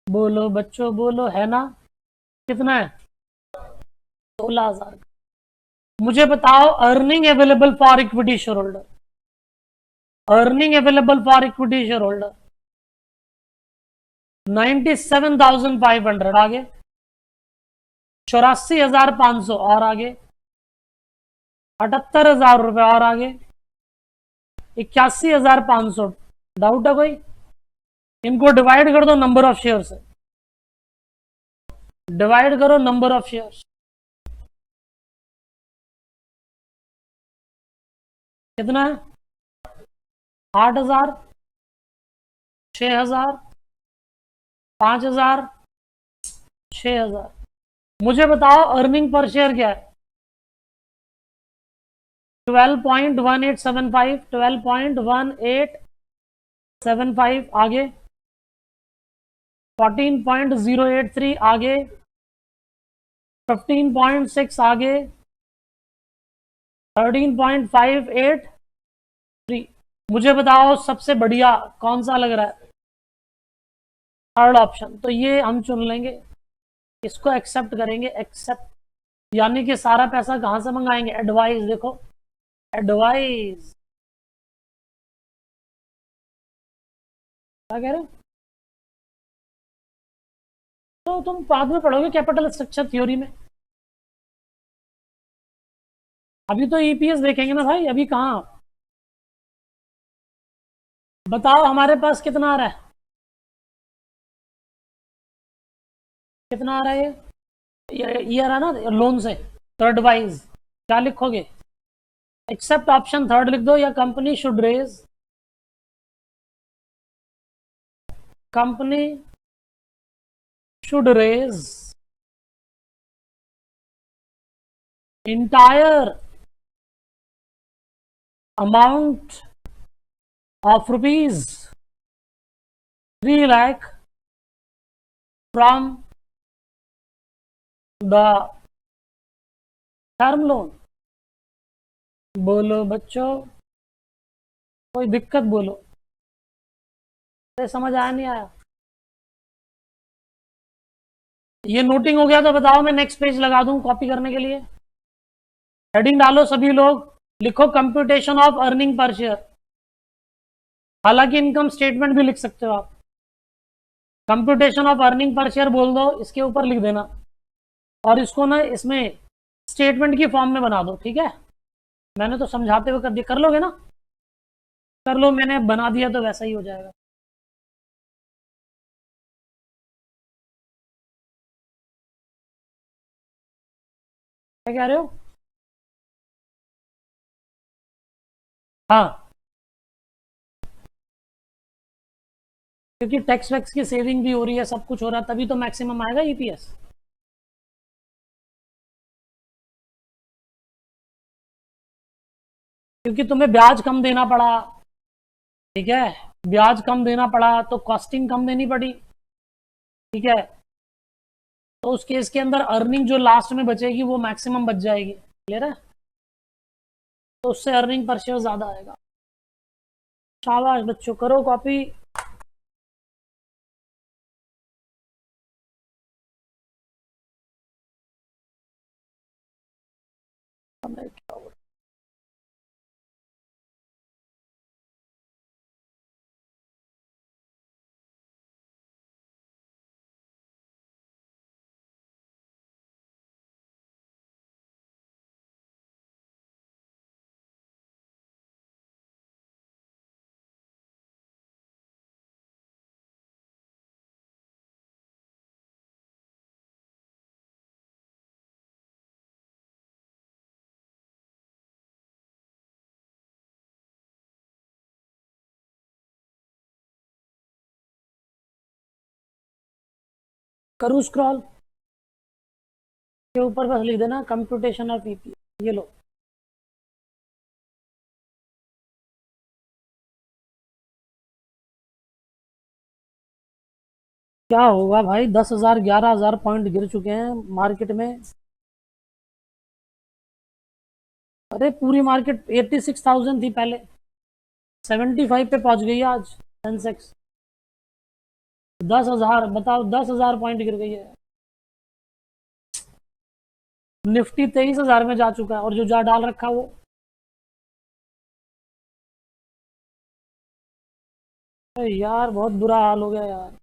बोलो बच्चों बोलो, है ना? कितना है? 16,000। मुझे बताओ earning available for equity share holder, earning available for equity share holder 97,500 आगे, 84,500 और आगे, 78,000 रुपए और आगे, 81,500। डाउट है कोई? इनको डिवाइड कर दो नंबर ऑफ शेयर से, डिवाइड करो नंबर ऑफ शेयर। कितना है? 8,000, 6,000, 5,000, 6,000। मुझे बताओ अर्निंग पर शेयर क्या है? 12.1875, 12.1875 आगे, 14.083 आगे, 15.6 आगे, 13.583। मुझे बताओ सबसे बढ़िया कौन सा लग रहा है? Third option. तो ये हम चुन लेंगे, इसको एक्सेप्ट करेंगे। एक्सेप्ट यानी कि सारा पैसा कहां से मंगाएंगे? एडवाइस। देखो एडवाइस, क्या कह रहे हो? तो तुम बाद में पढ़ोगे कैपिटल स्ट्रक्चर थ्योरी में, अभी तो ईपीएस देखेंगे ना भाई, अभी कहाँ। बताओ हमारे पास कितना आ रहा है, कितना आ रहा है ये आ रहा है ना लोन से, थर्ड वाइज क्या लिखोगे? एक्सेप्ट ऑप्शन थर्ड लिख दो, या company should raise, company should raise entire amount of rupees 3 lakh from the term loan। बोलो बच्चों, कोई दिक्कत बोलो, समझ आया नहीं आया? ये नोटिंग हो गया तो बताओ, मैं नेक्स्ट पेज लगा दूं कॉपी करने के लिए। हेडिंग डालो सभी लोग, लिखो computation of earning per share, हालांकि इनकम स्टेटमेंट भी लिख सकते हो आप। Computation of earning per share बोल दो, इसके ऊपर लिख देना, और इसको ना इसमें स्टेटमेंट की फॉर्म में बना दो, ठीक है? मैंने तो समझाते हुए कर दिया, कर लोगे ना? कर लो, मैंने बना दिया तो वैसा ही हो जाएगा। क्या कह रहे हो? हाँ, क्योंकि टैक्स वैक्स की सेविंग भी हो रही है, सब कुछ हो रहा है, तभी तो मैक्सिमम आएगा ईपीएस। क्योंकि तुम्हें ब्याज कम देना पड़ा, ठीक है, ब्याज कम देना पड़ा तो कॉस्टिंग कम देनी पड़ी, ठीक है, तो उस केस के अंदर अर्निंग जो लास्ट में बचेगी वो मैक्सिमम बच जाएगी, क्लियर है? तो उससे अर्निंग पर शेयर ज्यादा आएगा। शाबाश बच्चों, करो कॉपी। करूँ स्क्रॉल, के ऊपर बस लिख देना कंप्यूटेशन ऑफ ईपी, ये लो। क्या होगा भाई, 10,000 11,000 पॉइंट गिर चुके हैं मार्केट में। अरे पूरी मार्केट 86,000 थी पहले, 75 पे पहुंच गई है आज सेंसेक्स। 10,000 बताओ, 10,000 पॉइंट गिर गई है। निफ्टी 23,000 में जा चुका है, और जो जा डाल रखा वो। अरे यार बहुत बुरा हाल हो गया यार।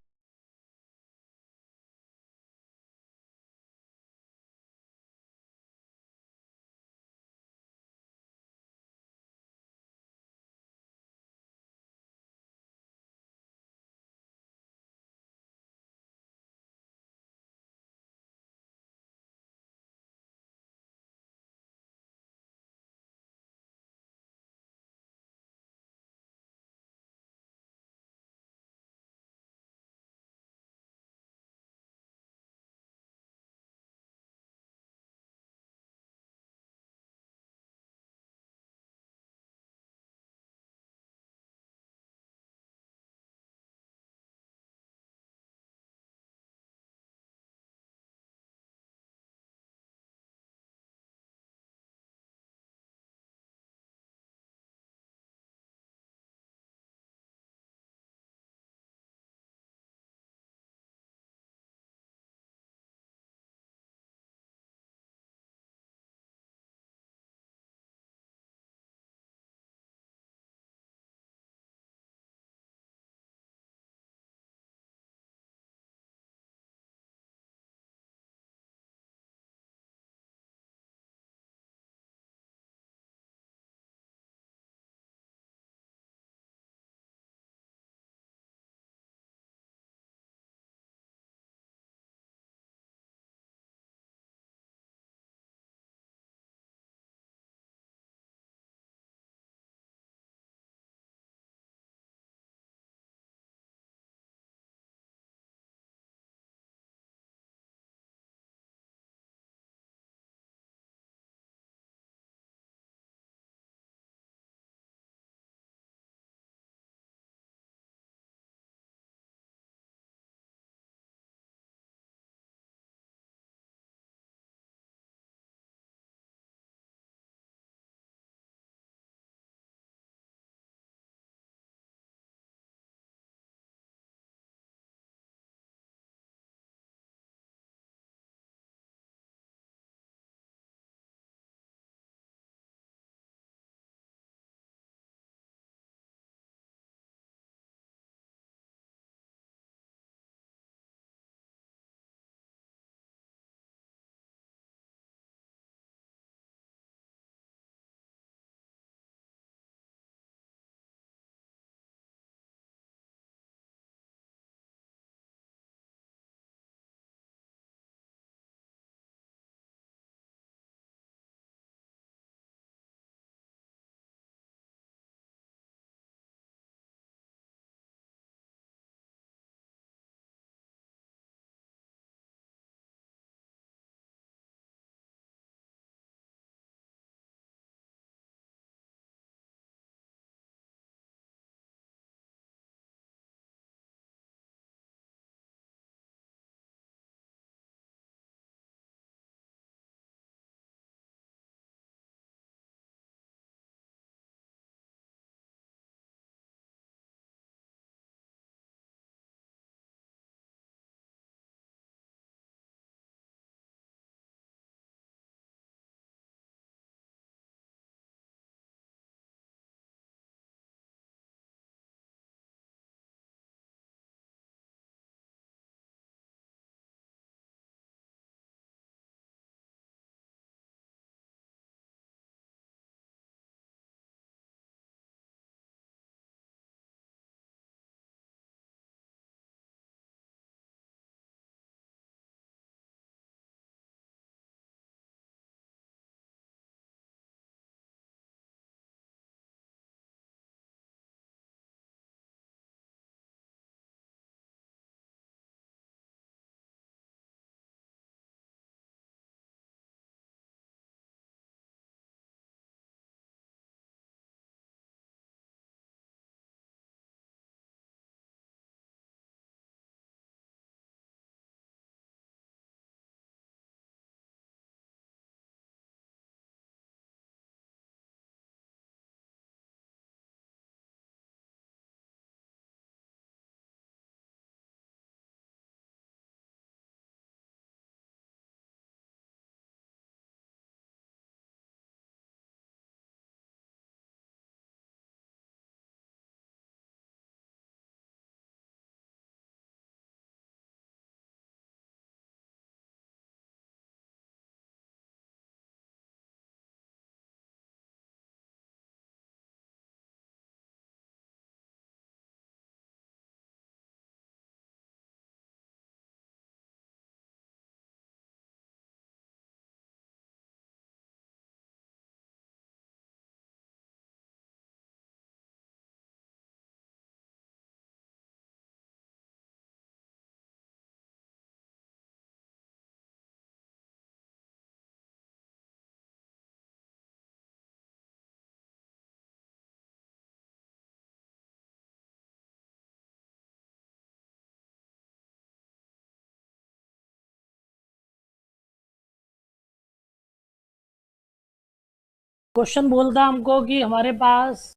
क्वेश्चन बोलता है हमको कि हमारे पास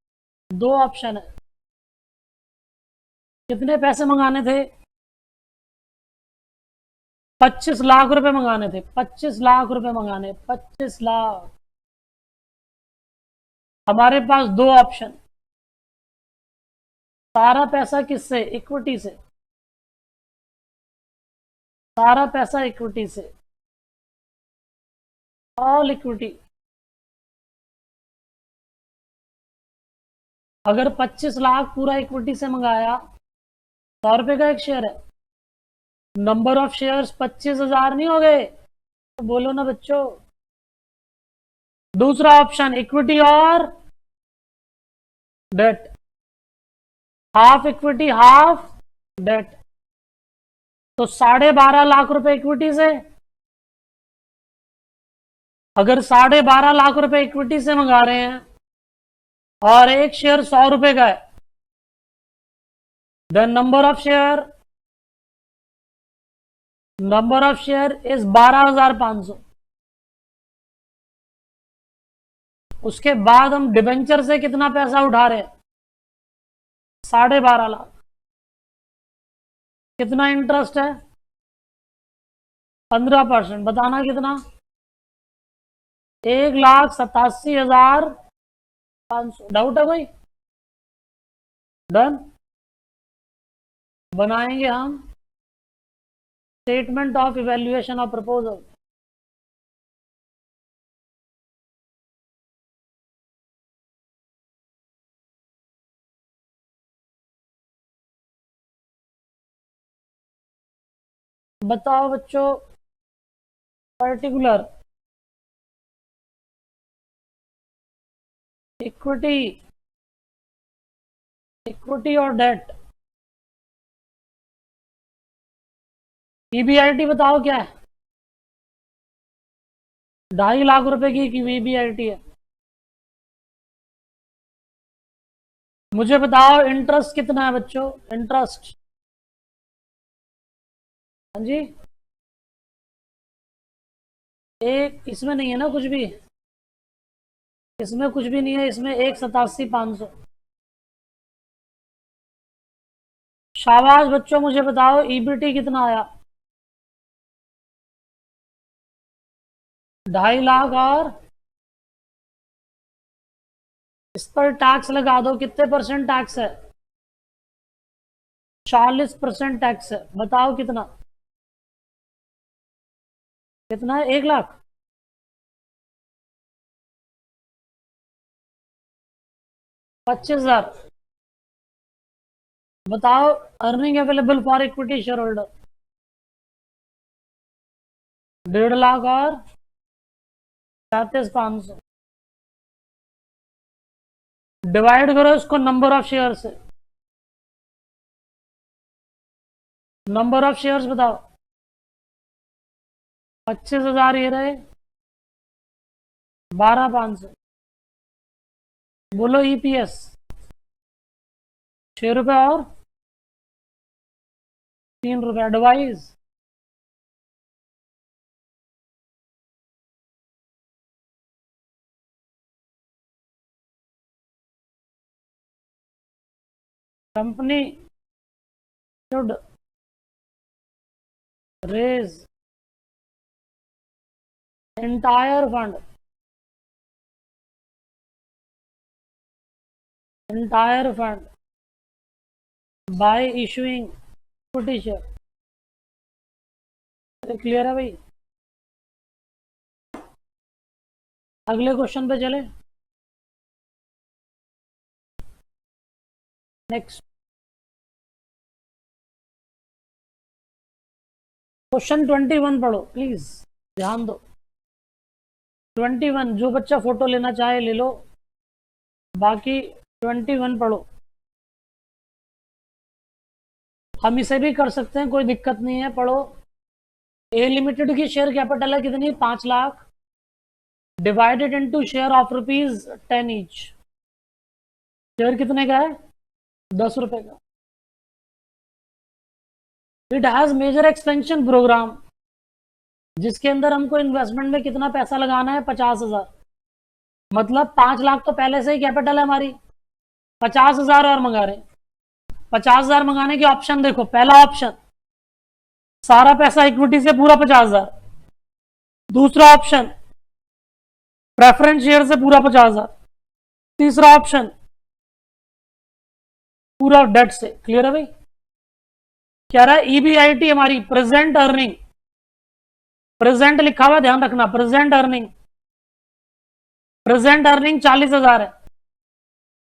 दो ऑप्शन है, कितने पैसे मंगाने थे? 25 लाख रुपए मंगाने थे, 25 लाख रुपए मंगाने, 25 लाख। हमारे पास दो ऑप्शन, सारा पैसा किससे? इक्विटी से, सारा पैसा इक्विटी से, ऑल इक्विटी। अगर 25 लाख पूरा इक्विटी से मंगाया, 100 रुपए का एक शेयर है, नंबर ऑफ शेयर्स 25,000 नहीं हो गए? तो बोलो ना बच्चों। दूसरा ऑप्शन इक्विटी और debt, half equity half debt. तो 12.5 लाख रुपए इक्विटी से, अगर 12.5 लाख रुपए इक्विटी से मंगा रहे हैं और एक शेयर 100 रुपए का है, then number of share is 12,500। उसके बाद हम डिबेंचर से कितना पैसा उठा रहे हैं? 12.5 लाख। कितना इंटरेस्ट है? 15%। बताना कितना? 1,87,500। डाउट है कोई? डन। बनाएंगे हम statement of evaluation of proposal. बताओ बच्चों, पर्टिकुलर इक्विटी, इक्विटी और डेट, ईबीआईटी बताओ क्या है? 2.5 लाख रुपए की ईबीआईटी है। मुझे बताओ इंटरेस्ट कितना है बच्चों? इंटरेस्ट, हाँ जी, एक इसमें नहीं है ना कुछ भी, इसमें कुछ भी नहीं है, इसमें 1,87,500। शाबाश बच्चों, मुझे बताओ ईबीटी कितना आया? 2.5 लाख। और इस पर टैक्स लगा दो, कितने परसेंट टैक्स है? 40% टैक्स है। बताओ कितना? कितना है? 1 लाख। 25,000। बताओ earning available for equity share holder. 1.5 lakh और 37,500। डिवाइड करो इसको नंबर ऑफ शेयर से। नंबर ऑफ शेयर्स बताओ। 25,000 ये रहे, 12,500। बोलो ईपीएस। 6 रुपए और 3 रुपए। Advice, company should raise entire fund by issuing equity share। Clear है भाई? अगले क्वेश्चन पे चले। नेक्स्ट क्वेश्चन 21 पढ़ो प्लीज, ध्यान दो। 21, जो बच्चा फोटो लेना चाहे ले लो, बाकी 21 पढ़ो। हम इसे भी कर सकते हैं, कोई दिक्कत नहीं है, पढ़ो। ए लिमिटेड की शेयर कैपिटल है कितनी? 5 lakh divided into share of ₹10 each. Share कितने का है? 10 रुपए का। It has major expansion programme, जिसके अंदर हमको इन्वेस्टमेंट में कितना पैसा लगाना है? 50,000। मतलब 5 लाख तो पहले से ही कैपिटल है हमारी, 50,000 और मंगा रहे हैं। 50,000 मंगाने के ऑप्शन देखो, पहला ऑप्शन सारा पैसा इक्विटी से पूरा 50,000, दूसरा ऑप्शन प्रेफरेंस शेयर से पूरा 50,000, तीसरा ऑप्शन पूरा डेट से। क्लियर है भाई? क्या रहा है, ईबीआईटी हमारी प्रेजेंट अर्निंग, प्रेजेंट लिखा हुआ ध्यान रखना, प्रेजेंट अर्निंग, प्रेजेंट अर्निंग 40,000 है,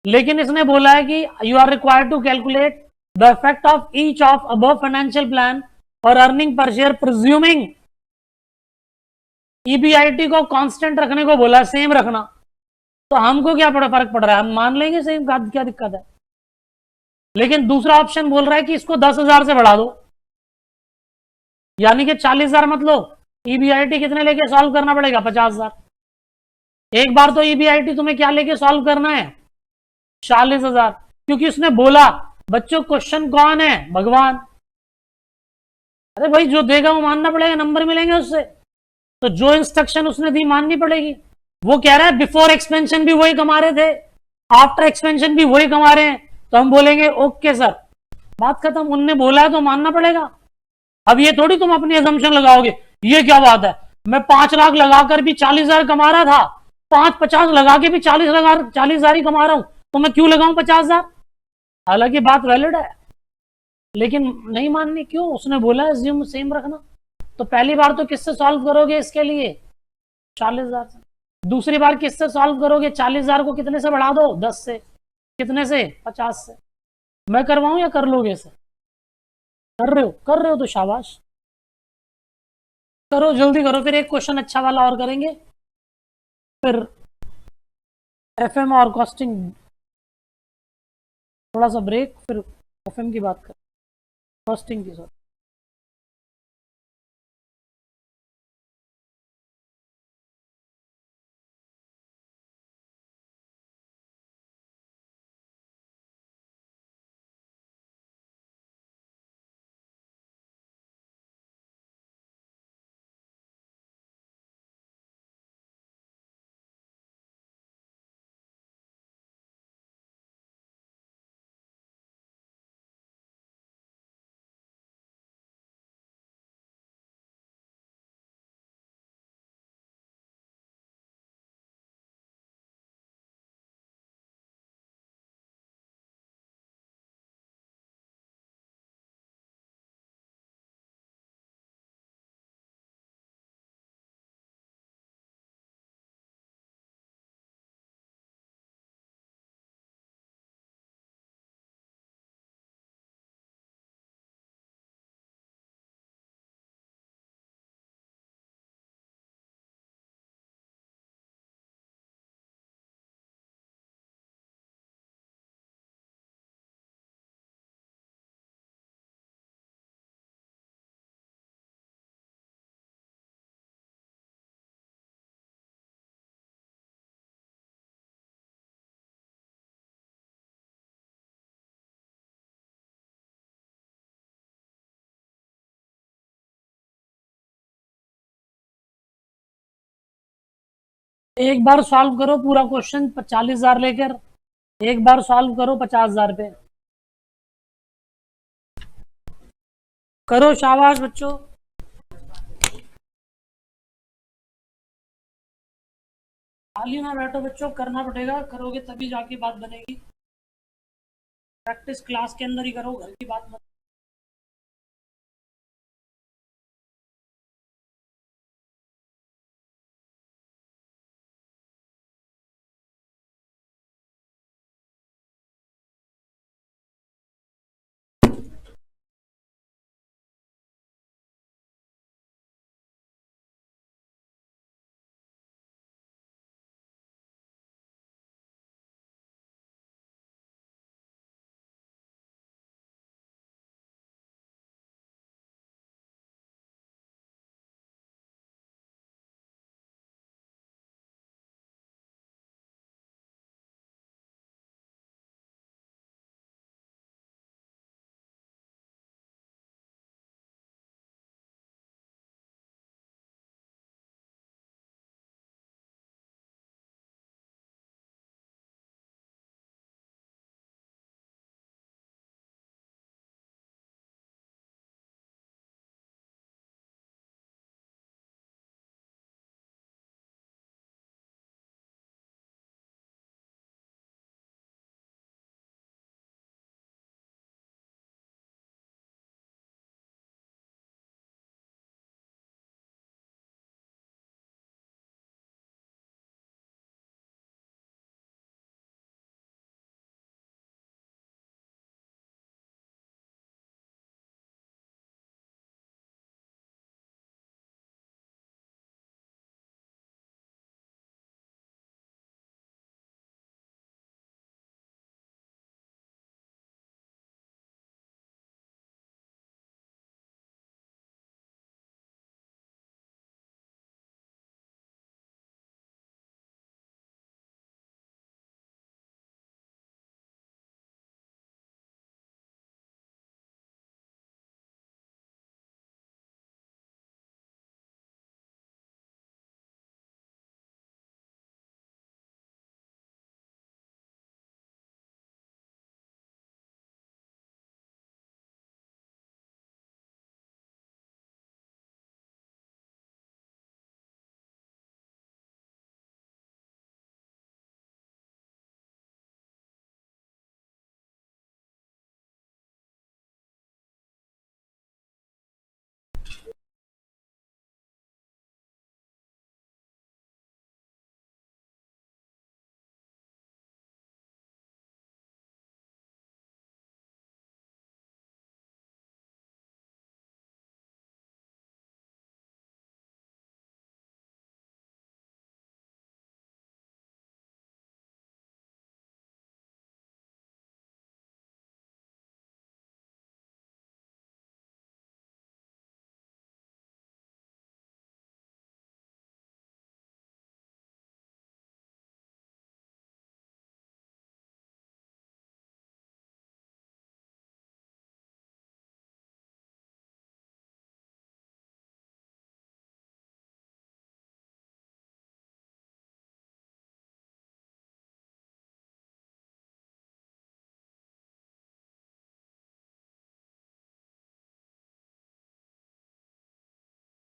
लेकिन इसने बोला है कि you are required to calculate the effect of each of above financial plan और earning per share presuming. EBIT को कांस्टेंट रखने को बोला, सेम रखना, तो हमको क्या फर्क पड़ रहा है, हम मान लेंगे सेम, क्या दिक्कत है। लेकिन दूसरा ऑप्शन बोल रहा है कि इसको 10,000 से बढ़ा दो, यानी कि 40,000 मत लो, ईबीआईटी कितने लेके सॉल्व करना पड़ेगा, 50,000। एक बार तो ईबीआईटी तुम्हें क्या लेके सॉल्व करना है, 40,000, क्योंकि उसने बोला बच्चों क्वेश्चन कौन है, भगवान। अरे भाई जो देगा वो मानना पड़ेगा, नंबर मिलेंगे उससे, तो जो इंस्ट्रक्शन उसने दी माननी पड़ेगी। वो कह रहा है बिफोर एक्सपेंशन भी वही कमा रहे थे, आफ्टर एक्सपेंशन भी वही कमा रहे हैं, तो हम बोलेंगे ओके सर, बात खत्म, उनने बोला है तो मानना पड़ेगा। अब ये थोड़ी तुम अपनी एजम्पशन लगाओगे, ये क्या बात है, मैं 5 लाख लगाकर भी 40,000 कमा रहा था, 5-50 लगा के भी 40,000 ही कमा रहा हूं, तो मैं क्यों लगाऊं 50,000। हालांकि बात वैलिड है, लेकिन नहीं माननी क्यों, उसने बोला है एज्यूम सेम रखना। तो पहली बार तो किससे सॉल्व करोगे इसके लिए, 40,000 से। दूसरी बार किससे सॉल्व करोगे, 40,000 को कितने से बढ़ा दो, 10 से, कितने से, 50 से। मैं करवाऊं या कर लोगे इसे, कर रहे हो तो शाबाश, करो जल्दी करो, फिर एक क्वेश्चन अच्छा वाला और करेंगे, फिर एफएम और कॉस्टिंग, थोड़ा सा ब्रेक, फिर एफएम की बात करें, कॉस्टिंग की सॉरी। एक बार सॉल्व करो पूरा क्वेश्चन 40,000 लेकर, एक बार सॉल्व करो 50,000 पे, करो शाबाश बच्चों। खाली ना बैठो बच्चों, करना पड़ेगा, करोगे तभी जाके बात बनेगी, प्रैक्टिस क्लास के अंदर ही करो, घर की बात मत।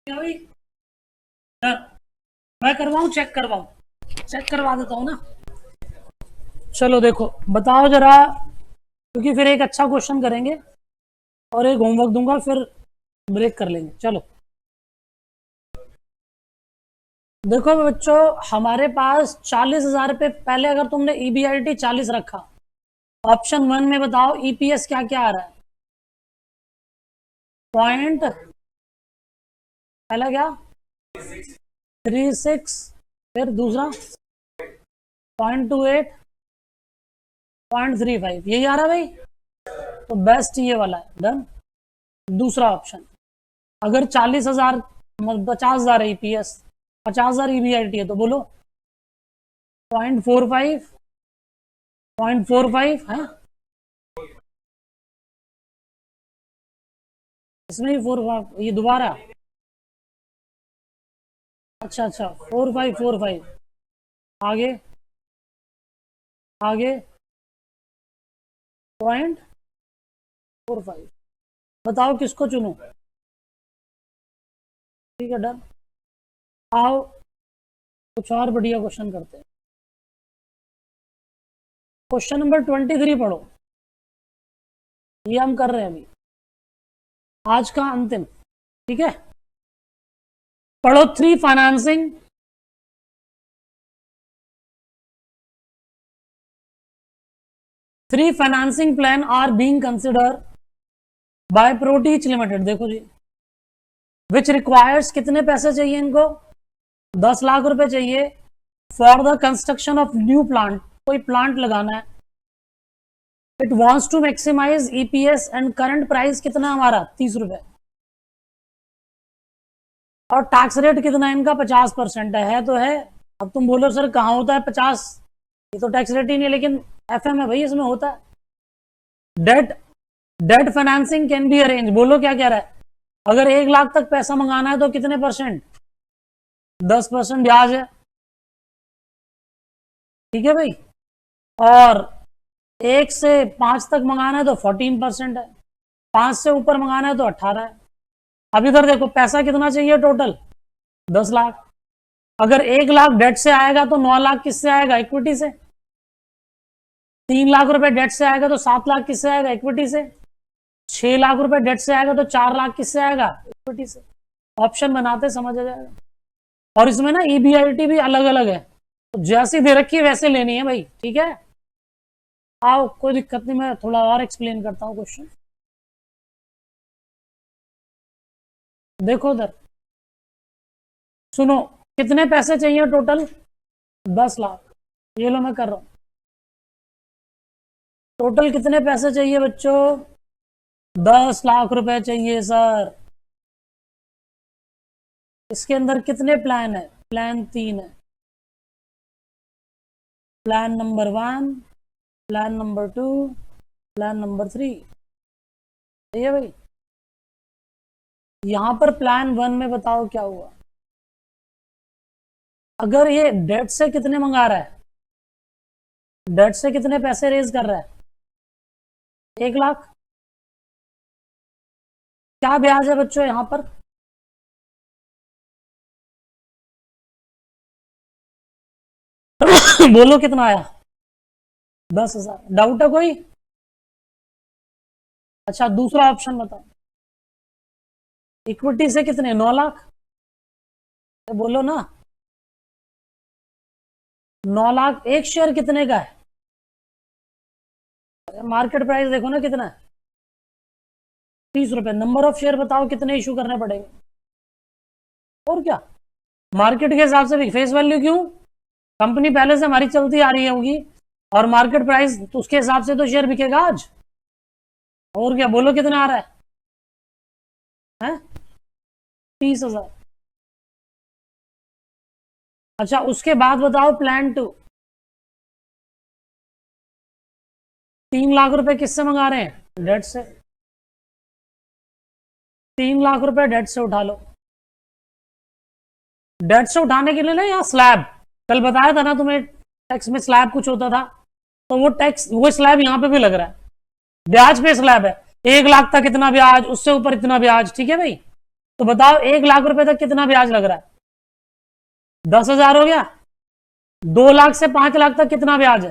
क्या भाई? मैं करवाऊं, चेक करवाऊं? चेक करवा देता हूं ना। चलो देखो, बताओ जरा, क्योंकि फिर एक अच्छा क्वेश्चन करेंगे और एक होमवर्क दूंगा, फिर ब्रेक कर लेंगे। चलो देखो बच्चों, हमारे पास 40,000 रुपये पहले, अगर तुमने EBIT 40 रखा, ऑप्शन 1 में बताओ EPS क्या क्या आ रहा है? पॉइंट, पहला क्या? 36, फिर दूसरा 0.28, 0.35, यही आ रहा है भाई। तो बेस्ट ये वाला है, डन। दूसरा ऑप्शन, अगर 40,000, 50,000 है EPS, 50,000 EBIT है, तो बोलो 0.45, 0.45 है, इसमें ही 4, ये दोबारा, अच्छा अच्छा, 4545, आगे आगे 0.45, बताओ किसको चुनो? ठीक है, डन। आओ कुछ और बढ़िया क्वेश्चन करते हैं। क्वेश्चन नंबर 23 पढ़ो, ये हम कर रहे हैं अभी, आज का अंतिम। ठीक है, पढ़ो। Three financing plan are being consider by Protech limited. देखो जी, विच रिक्वायर्स, कितने पैसे चाहिए इनको? 10 लाख रुपए चाहिए for the construction of new plant, कोई प्लांट लगाना है। It wants to maximise EPS and current price कितना हमारा? 30 रुपए, और टैक्स रेट कितना है इनका? 50% है तो है। अब तुम बोलो सर कहाँ होता है 50, ये तो टैक्स रेट ही नहीं है, लेकिन FM है भाई, इसमें होता है। Debt debt financing can be arrange, बोलो क्या कह रहा है? अगर 1 लाख तक पैसा मंगाना है तो कितने %? 10% ब्याज है, ठीक है भाई। और 1 से 5 तक मंगाना है तो 14% है, 5 से ऊपर मंगाना है तो 18 है। अब इधर देखो, पैसा कितना चाहिए टोटल? 10 लाख। अगर 1 लाख डेट से आएगा तो 9 लाख किससे आएगा? इक्विटी से। 3 लाख रुपए डेट से आएगा तो 7 लाख किससे आएगा? इक्विटी से। 6 लाख रुपए डेट से आएगा तो 4 लाख किससे आएगा? इक्विटी से। ऑप्शन बनाते समझ आ जाएगा। और इसमें ना EBIT भी अलग अलग है, तो जैसी दे रखी है वैसे लेनी है भाई, ठीक है। आओ, कोई दिक्कत नहीं, मैं थोड़ा और एक्सप्लेन करता हूँ क्वेश्चन। देखो उधर, सुनो, कितने पैसे चाहिए टोटल? 10 लाख, ये लो मैं कर रहा हूं। टोटल कितने पैसे चाहिए बच्चों? 10 लाख रुपए चाहिए सर। इसके अंदर कितने प्लान है? प्लान 3 है। Plan number 1, plan number 2, plan number 3, सही है भाई। यहां पर प्लान 1 में बताओ क्या हुआ। अगर ये डेट से कितने मंगा रहा है? डेट से कितने पैसे रेज कर रहा है? 1 लाख। क्या ब्याज है बच्चों यहां पर? बोलो कितना आया? 10,000। डाउट है कोई? अच्छा, दूसरा ऑप्शन बताओ। इक्विटी से कितने? 9 लाख। तो बोलो ना, 9 लाख। एक शेयर कितने का है? मार्केट प्राइस देखो ना कितना है, 30 रुपए। नंबर ऑफ शेयर बताओ कितने इशू करने पड़ेंगे? और क्या, मार्केट के हिसाब से भी। फेस वैल्यू क्यों? कंपनी पहले से हमारी चलती आ रही होगी, और मार्केट प्राइस तो उसके हिसाब से तो शेयर बिकेगा आज। और क्या, बोलो कितना आ रहा है? 30,000। अच्छा, उसके बाद बताओ प्लान 2। 3 लाख रुपए किससे मंगा रहे हैं? डेट से। 3 लाख रुपए डेट से उठा लो। डेट से उठाने के लिए ना, यहाँ स्लैब, कल बताया था ना तुम्हें, टैक्स में स्लैब कुछ होता था, तो वो टैक्स, वो स्लैब यहाँ पे भी लग रहा है। ब्याज पे स्लैब है, 1 लाख तक इतना ब्याज, उससे ऊपर इतना ब्याज, ठीक है भाई। तो बताओ 1 लाख रुपए तक कितना ब्याज लग रहा है? 10,000 हो गया। 2 लाख से 5 लाख तक कितना ब्याज है?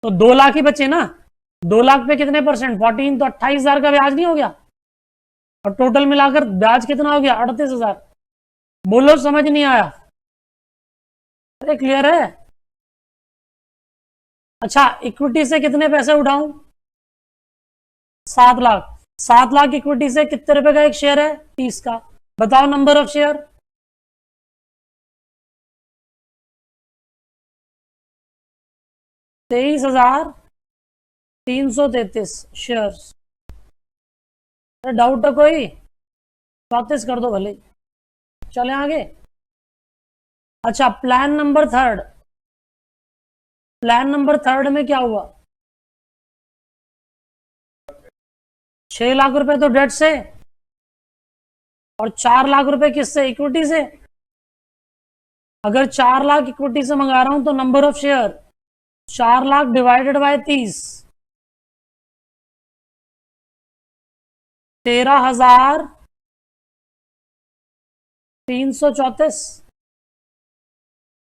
तो 2 लाख ही बचे ना। 2 लाख पे कितने परसेंट? 14, तो 28,000 का ब्याज नहीं हो गया? और टोटल मिलाकर ब्याज कितना हो गया? 38,000। बोलो समझ नहीं आया? अरे क्लियर है? अच्छा, इक्विटी से कितने पैसे उठाऊं? 7 लाख। 7 लाख इक्विटी से कितने रुपए का एक शेयर है? 30 का। बताओ number of share. 23,333 share. Doubt है कोई? 34 कर दो भले। चले आगे। अच्छा, plan number third. Plan number third में क्या हुआ? 6 लाख रुपए तो डेट से और 4 लाख रुपए किससे? इक्विटी से। अगर 4 लाख इक्विटी से मंगा रहा हूं तो number of share 4 lakh divided by 30, 13,334।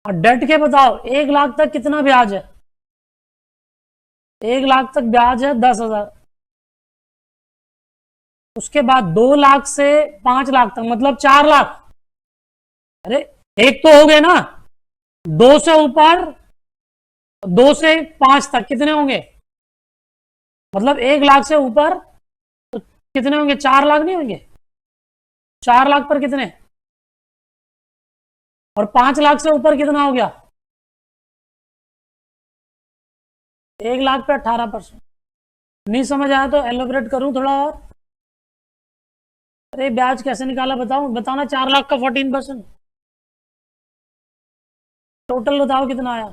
और डेट के बताओ 1 लाख तक कितना ब्याज है? 1 लाख तक ब्याज है 10,000। उसके बाद 2 लाख से 5 लाख तक मतलब 4 लाख। अरे एक तो हो गए ना। 2 से ऊपर, 2 से 5 तक कितने होंगे? मतलब 1 लाख से ऊपर तो कितने होंगे? 4 लाख नहीं होंगे? 4 लाख पर कितने? और 5 लाख से ऊपर कितना हो गया? 1 लाख पे 18%। नहीं समझ आया तो एलोबरेट करूं थोड़ा और? अरे ब्याज कैसे निकाला बताऊं? बताना। 4 लाख का 14%। टोटल बताओ कितना आया?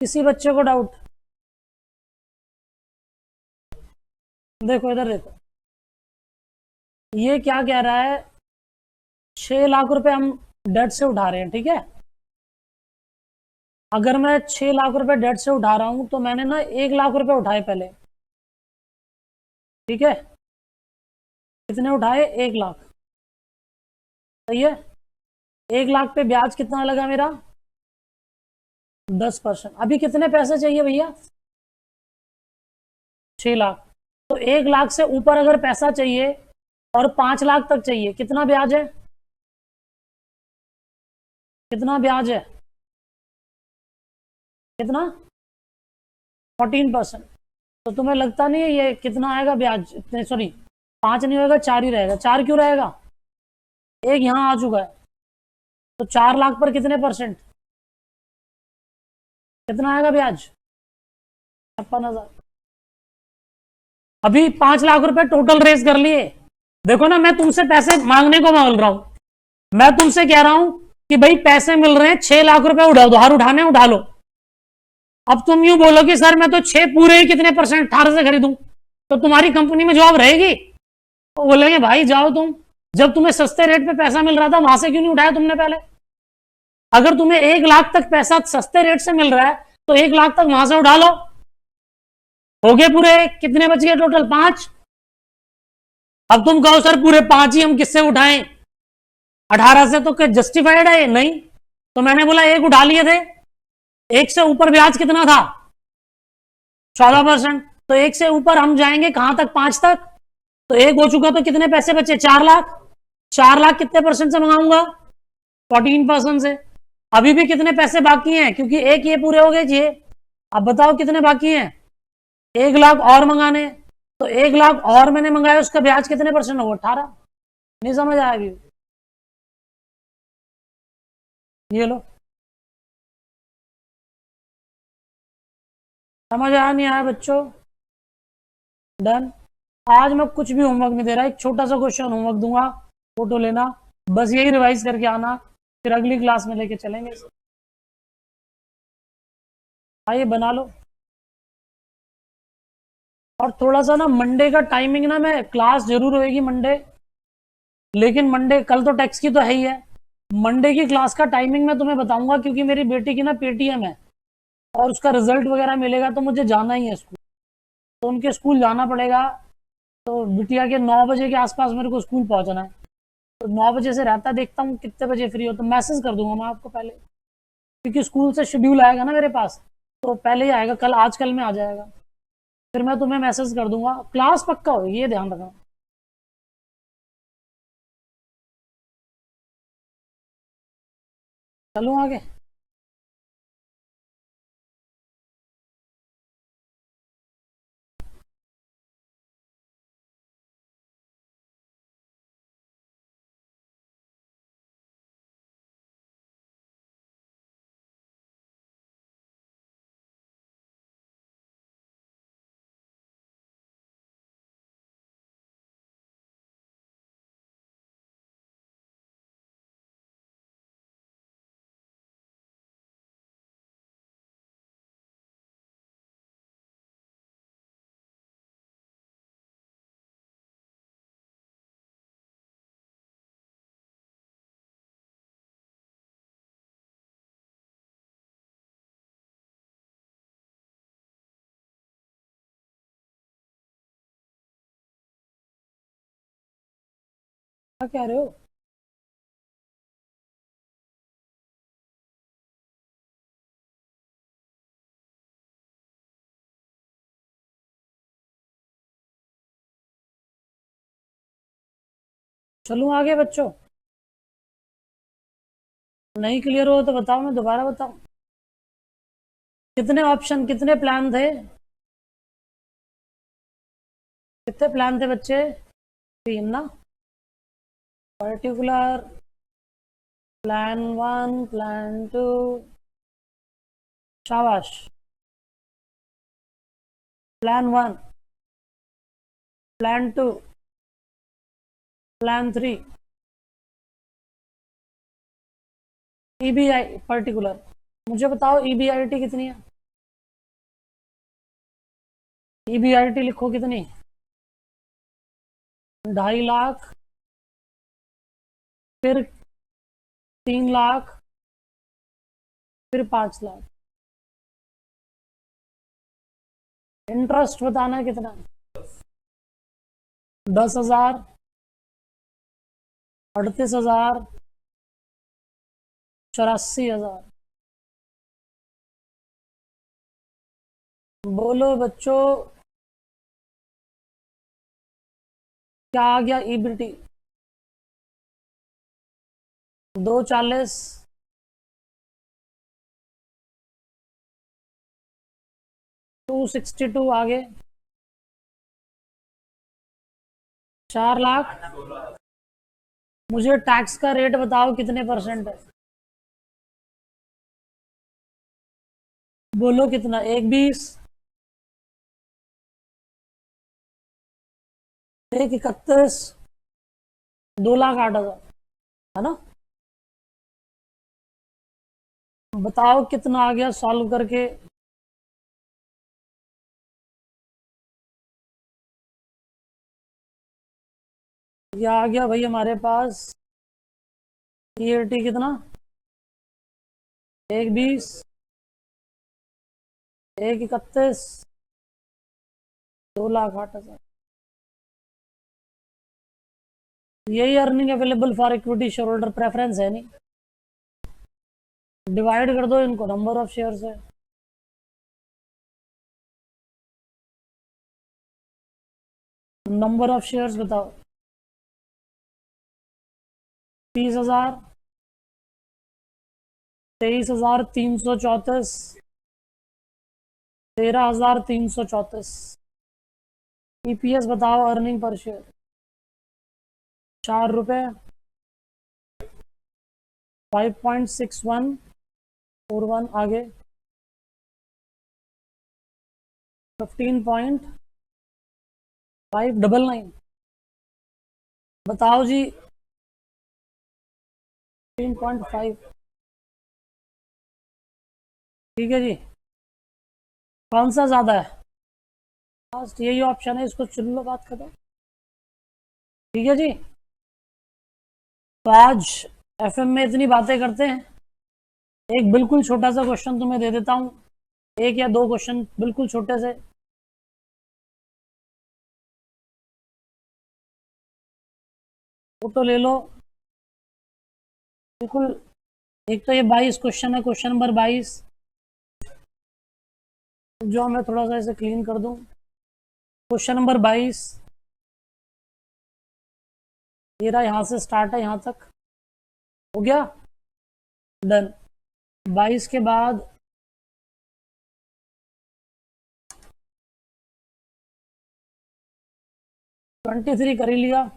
किसी बच्चे को डाउट? देखो इधर देखो, ये क्या कह रहा है? 6 लाख रुपए हम डेट से उठा रहे हैं, ठीक है। अगर मैं 6 लाख रुपए डेट से उठा रहा हूं तो मैंने ना 1 लाख रुपए उठाए पहले, ठीक है। कितने उठाए? 1 लाख। सही है। 1 लाख पे ब्याज कितना लगा मेरा? 10%। अभी कितने पैसे चाहिए भैया? 6 लाख। तो 1 लाख से ऊपर अगर पैसा चाहिए और 5 लाख तक चाहिए, कितना ब्याज है? कितना ब्याज है? कितना? 14%। तो तुम्हें लगता नहीं है ये कितना आएगा ब्याज? इतने, सॉरी 5 नहीं होगा, 4 ही रहेगा। 4 क्यों रहेगा? एक यहां आ चुका है। तो 4 लाख पर कितने परसेंट? कितना आएगा ब्याज? 56,000। अभी 5 लाख रुपए टोटल रेस कर लिए। देखो ना, मैं तुमसे पैसे मांगने को बोल रहा हूं। मैं तुमसे कह रहा हूं कि भाई पैसे मिल रहे हैं, 6 लाख रुपए उधार उठाने उठा लो। अब तुम यूं बोलो कि सर मैं तो 6 पूरे ही कितने परसेंट 18 से खरीदूं, तो तुम्हारी कंपनी में जॉब रहेगी? तो बोलेंगे भाई जाओ तुम, जब तुम्हें सस्ते रेट पे पैसा मिल रहा था वहां से क्यों नहीं उठाया तुमने पहले? अगर तुम्हें 1 लाख तक पैसा सस्ते रेट से मिल रहा है तो 1 लाख तक वहां से उठा लो। हो गए पूरे? कितने बच गए टोटल? 5। अब तुम कहो सर पूरे 5 ही हम किससे उठाएं? 18 से? तो क्या जस्टिफाइड है? नहीं। तो मैंने बोला 1 उठा लिए थे। 1 से ऊपर ब्याज कितना था? 14%। तो 1 से ऊपर हम जाएंगे कहां तक? 5 तक। तो 1 हो चुका, तो कितने पैसे बचे? 4 लाख। 4 लाख कितने परसेंट से मंगाऊंगा? 14% से। अभी भी कितने पैसे बाकी हैं? क्योंकि 1 ये पूरे हो गए जी। अब बताओ कितने बाकी हैं? 1 लाख और मंगाने। तो 1 लाख और मैंने मंगाया, उसका ब्याज कितने परसेंट होगा? 18। नहीं समझ आया अभी? ये लो। समझ आया नहीं आया बच्चों? डन। आज मैं कुछ भी होमवर्क नहीं दे रहा, एक छोटा सा क्वेश्चन होमवर्क दूंगा, फोटो लेना, बस यही रिवाइज करके आना, फिर अगली क्लास में लेके चलेंगे। आइए बना लो। और थोड़ा सा ना मंडे का टाइमिंग ना, मैं क्लास जरूर होएगी मंडे, लेकिन मंडे कल तो टैक्स की तो है ही है। मंडे की क्लास का टाइमिंग मैं तुम्हें बताऊंगा, क्योंकि मेरी बेटी की ना पेटीएम है और उसका रिजल्ट वगैरह मिलेगा तो मुझे जाना ही है स्कूल, तो उनके स्कूल जाना पड़ेगा। तो बिटिया के 9 बजे के आसपास मेरे को स्कूल पहुंचना है, तो 9 बजे से रहता, देखता हूँ कितने बजे फ्री हो, तो मैसेज कर दूंगा मैं आपको पहले, क्योंकि स्कूल से शेड्यूल आएगा ना मेरे पास, तो पहले ही आएगा, कल आज कल में आ जाएगा, फिर मैं तुम्हें मैसेज कर दूंगा। क्लास पक्का होगी, ये ध्यान रखना। चलूँ आगे? क्या कह रहे हो? चलूँ आगे बच्चों? नहीं क्लियर हो तो बताओ, मैं दोबारा बताऊं? कितने ऑप्शन, कितने प्लान थे? कितने प्लान थे बच्चे? 3 ना? पर्टिकुलर, प्लान 1, प्लान 2, शाबाश। Plan 1, plan 2, plan 3, EBI particular. मुझे बताओ ईबीआईटी कितनी है? ईबीआईटी लिखो कितनी? 2.5 लाख, फिर 3 लाख, फिर 5 लाख। इंटरेस्ट बताना है कितना? 10,000, 38,000, 84,000। बोलो बच्चों, क्या आ गया? ईबीटी 240, 262, आगे 4 लाख। मुझे टैक्स का रेट बताओ कितने परसेंट है? बोलो कितना? 1,20, 1,31, 2,08,000, है ना? बताओ कितना आ गया सॉल्व करके? ये आ गया भाई हमारे पास ईएटी कितना? 1,20, 1,31, 2,08,000। यही earning available for equity share holder preference है नहीं? डिवाइड कर दो इनको नंबर ऑफ शेयर से। नंबर ऑफ शेयर्स बताओ। 30,000, 23,334, 13,334। ईपीएस बताओ, अर्निंग पर शेयर। 4 रुपए, 5.6141, आगे 15.599। बताओ जी। 15.5, ठीक है जी। कौन सा ज्यादा है? लास्ट यही ऑप्शन है, इसको चुन लो, बात खत्म। ठीक है जी। तो आज एफएम में इतनी बातें करते हैं। एक बिल्कुल छोटा सा क्वेश्चन तुम्हें दे देता हूँ, 1 या 2 क्वेश्चन बिल्कुल छोटे से। फोटो ले लो बिल्कुल। एक तो ये 22 क्वेश्चन है, क्वेश्चन नंबर 22, जो मैं थोड़ा सा इसे क्लीन कर दूं। क्वेश्चन नंबर 22 ये रहा, यहां से स्टार्ट है, यहां तक हो गया, डन। 22 के बाद 23 कर ही लिया।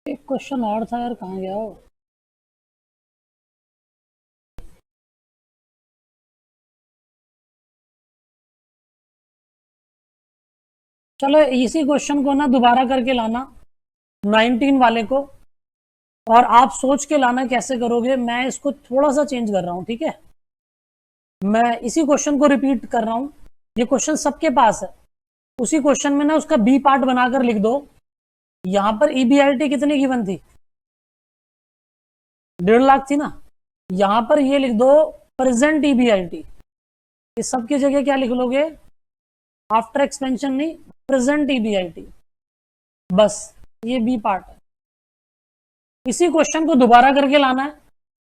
एक क्वेश्चन और था यार, कहाँ गया हो? चलो इसी क्वेश्चन को ना दोबारा करके लाना, 19 वाले को, और आप सोच के लाना कैसे करोगे। मैं इसको थोड़ा सा चेंज कर रहा हूं, ठीक है? मैं इसी क्वेश्चन को रिपीट कर रहा हूं, ये क्वेश्चन सबके पास है। उसी क्वेश्चन में ना उसका बी पार्ट बनाकर लिख दो। यहां पर ईबीआईटी कितनी गिवन थी? 1.5 लाख थी ना। यहां पर ये लिख दो प्रेजेंट ईबीआईटी। इस सब की जगह क्या लिख लोगे? आफ्टर एक्सपेंशन नहीं, प्रेजेंट ईबीआईटी। बस ये बी पार्ट है। इसी क्वेश्चन को दोबारा करके लाना है,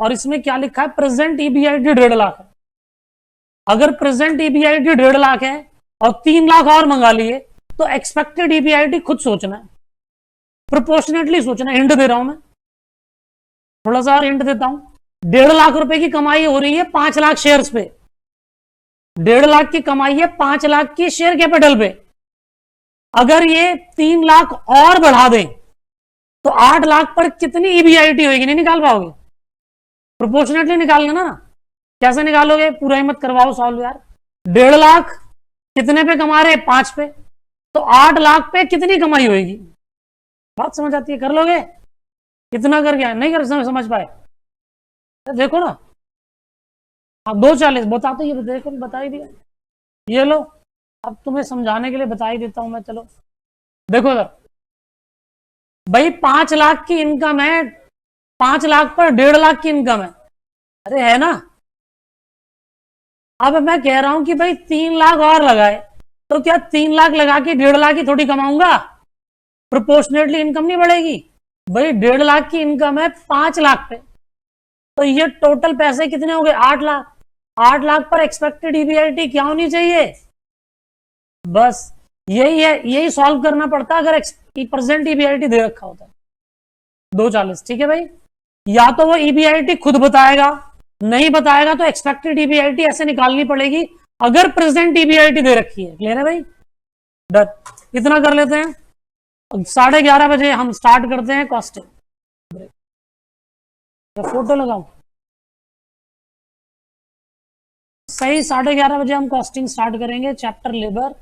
और इसमें क्या लिखा है? प्रेजेंट ईबीआईटी 1.5 लाख है। अगर प्रेजेंट ईबीआईटी 1.5 लाख है और 3 लाख और मंगा लिए, तो एक्सपेक्टेड ईबीआईटी खुद सोचना है, प्रोपोर्शनेटली सोचना है। हिंट दे रहा हूं मैं, थोड़ा सा और हिंट देता हूं। 1.5 लाख रुपए की कमाई हो रही है 5 लाख शेयर्स पे। 1.5 लाख की कमाई है 5 लाख की शेयर कैपिटल पे। अगर ये 3 लाख और बढ़ा दें, तो 8 लाख पर कितनी ईबीआईटी होगी? नहीं निकाल पाओगे? प्रोपोर्शनेटली निकालना ना। कैसे निकालोगे? पूरा ही मत करवाओ सॉल्व यार। 1.5 लाख कितने पे कमा रहे? 5 पे। तो 8 लाख पे कितनी कमाई होगी? बात समझ आती है? कर लोगे? कितना कर गया? नहीं कर समझ पाए? देखो ना, आप 240 बताते, ये देखो बता ही दिया। ये लो, अब तुम्हें समझाने के लिए बता ही देता हूं मैं। चलो देखो इधर, भाई 5 लाख की इनकम है, 5 लाख पर 1.5 लाख की इनकम है। अरे है ना? अब मैं कह रहा हूं कि भाई 3 लाख और लगाए, तो क्या 3 लाख लगा के 1.5 लाख ही थोड़ी कमाऊंगा? प्रोपोर्शनेटली इनकम नहीं बढ़ेगी? भाई 1.5 लाख की इनकम है 5 लाख पे, तो ये टोटल पैसे कितने हो गए? 8 लाख। 8 लाख पर एक्सपेक्टेड ईबीआईटी क्या होनी चाहिए? बस यही है, यही सॉल्व करना पड़ता अगर प्रेजेंट ईबीआईटी दे रखा होता है 240। ठीक है भाई, या तो वो ईबीआईटी खुद बताएगा, नहीं बताएगा तो एक्सपेक्टेड ईबीआईटी ऐसे निकालनी पड़ेगी अगर प्रेजेंट ईबीआईटी दे रखी है। क्लियर है भाई? डन। इतना कर लेते हैं। 11:30 बजे हम स्टार्ट करते हैं कॉस्टिंग। फोटो लगाऊं सही? 11:30 बजे हम कॉस्टिंग स्टार्ट करेंगे, चैप्टर लेबर।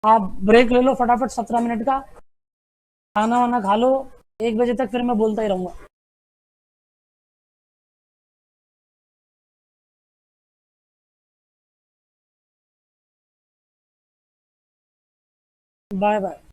आप ब्रेक ले लो फटाफट 17 मिनट का, खाना वाना खा लो। 1 बजे तक फिर मैं बोलता ही रहूंगा। Bye bye.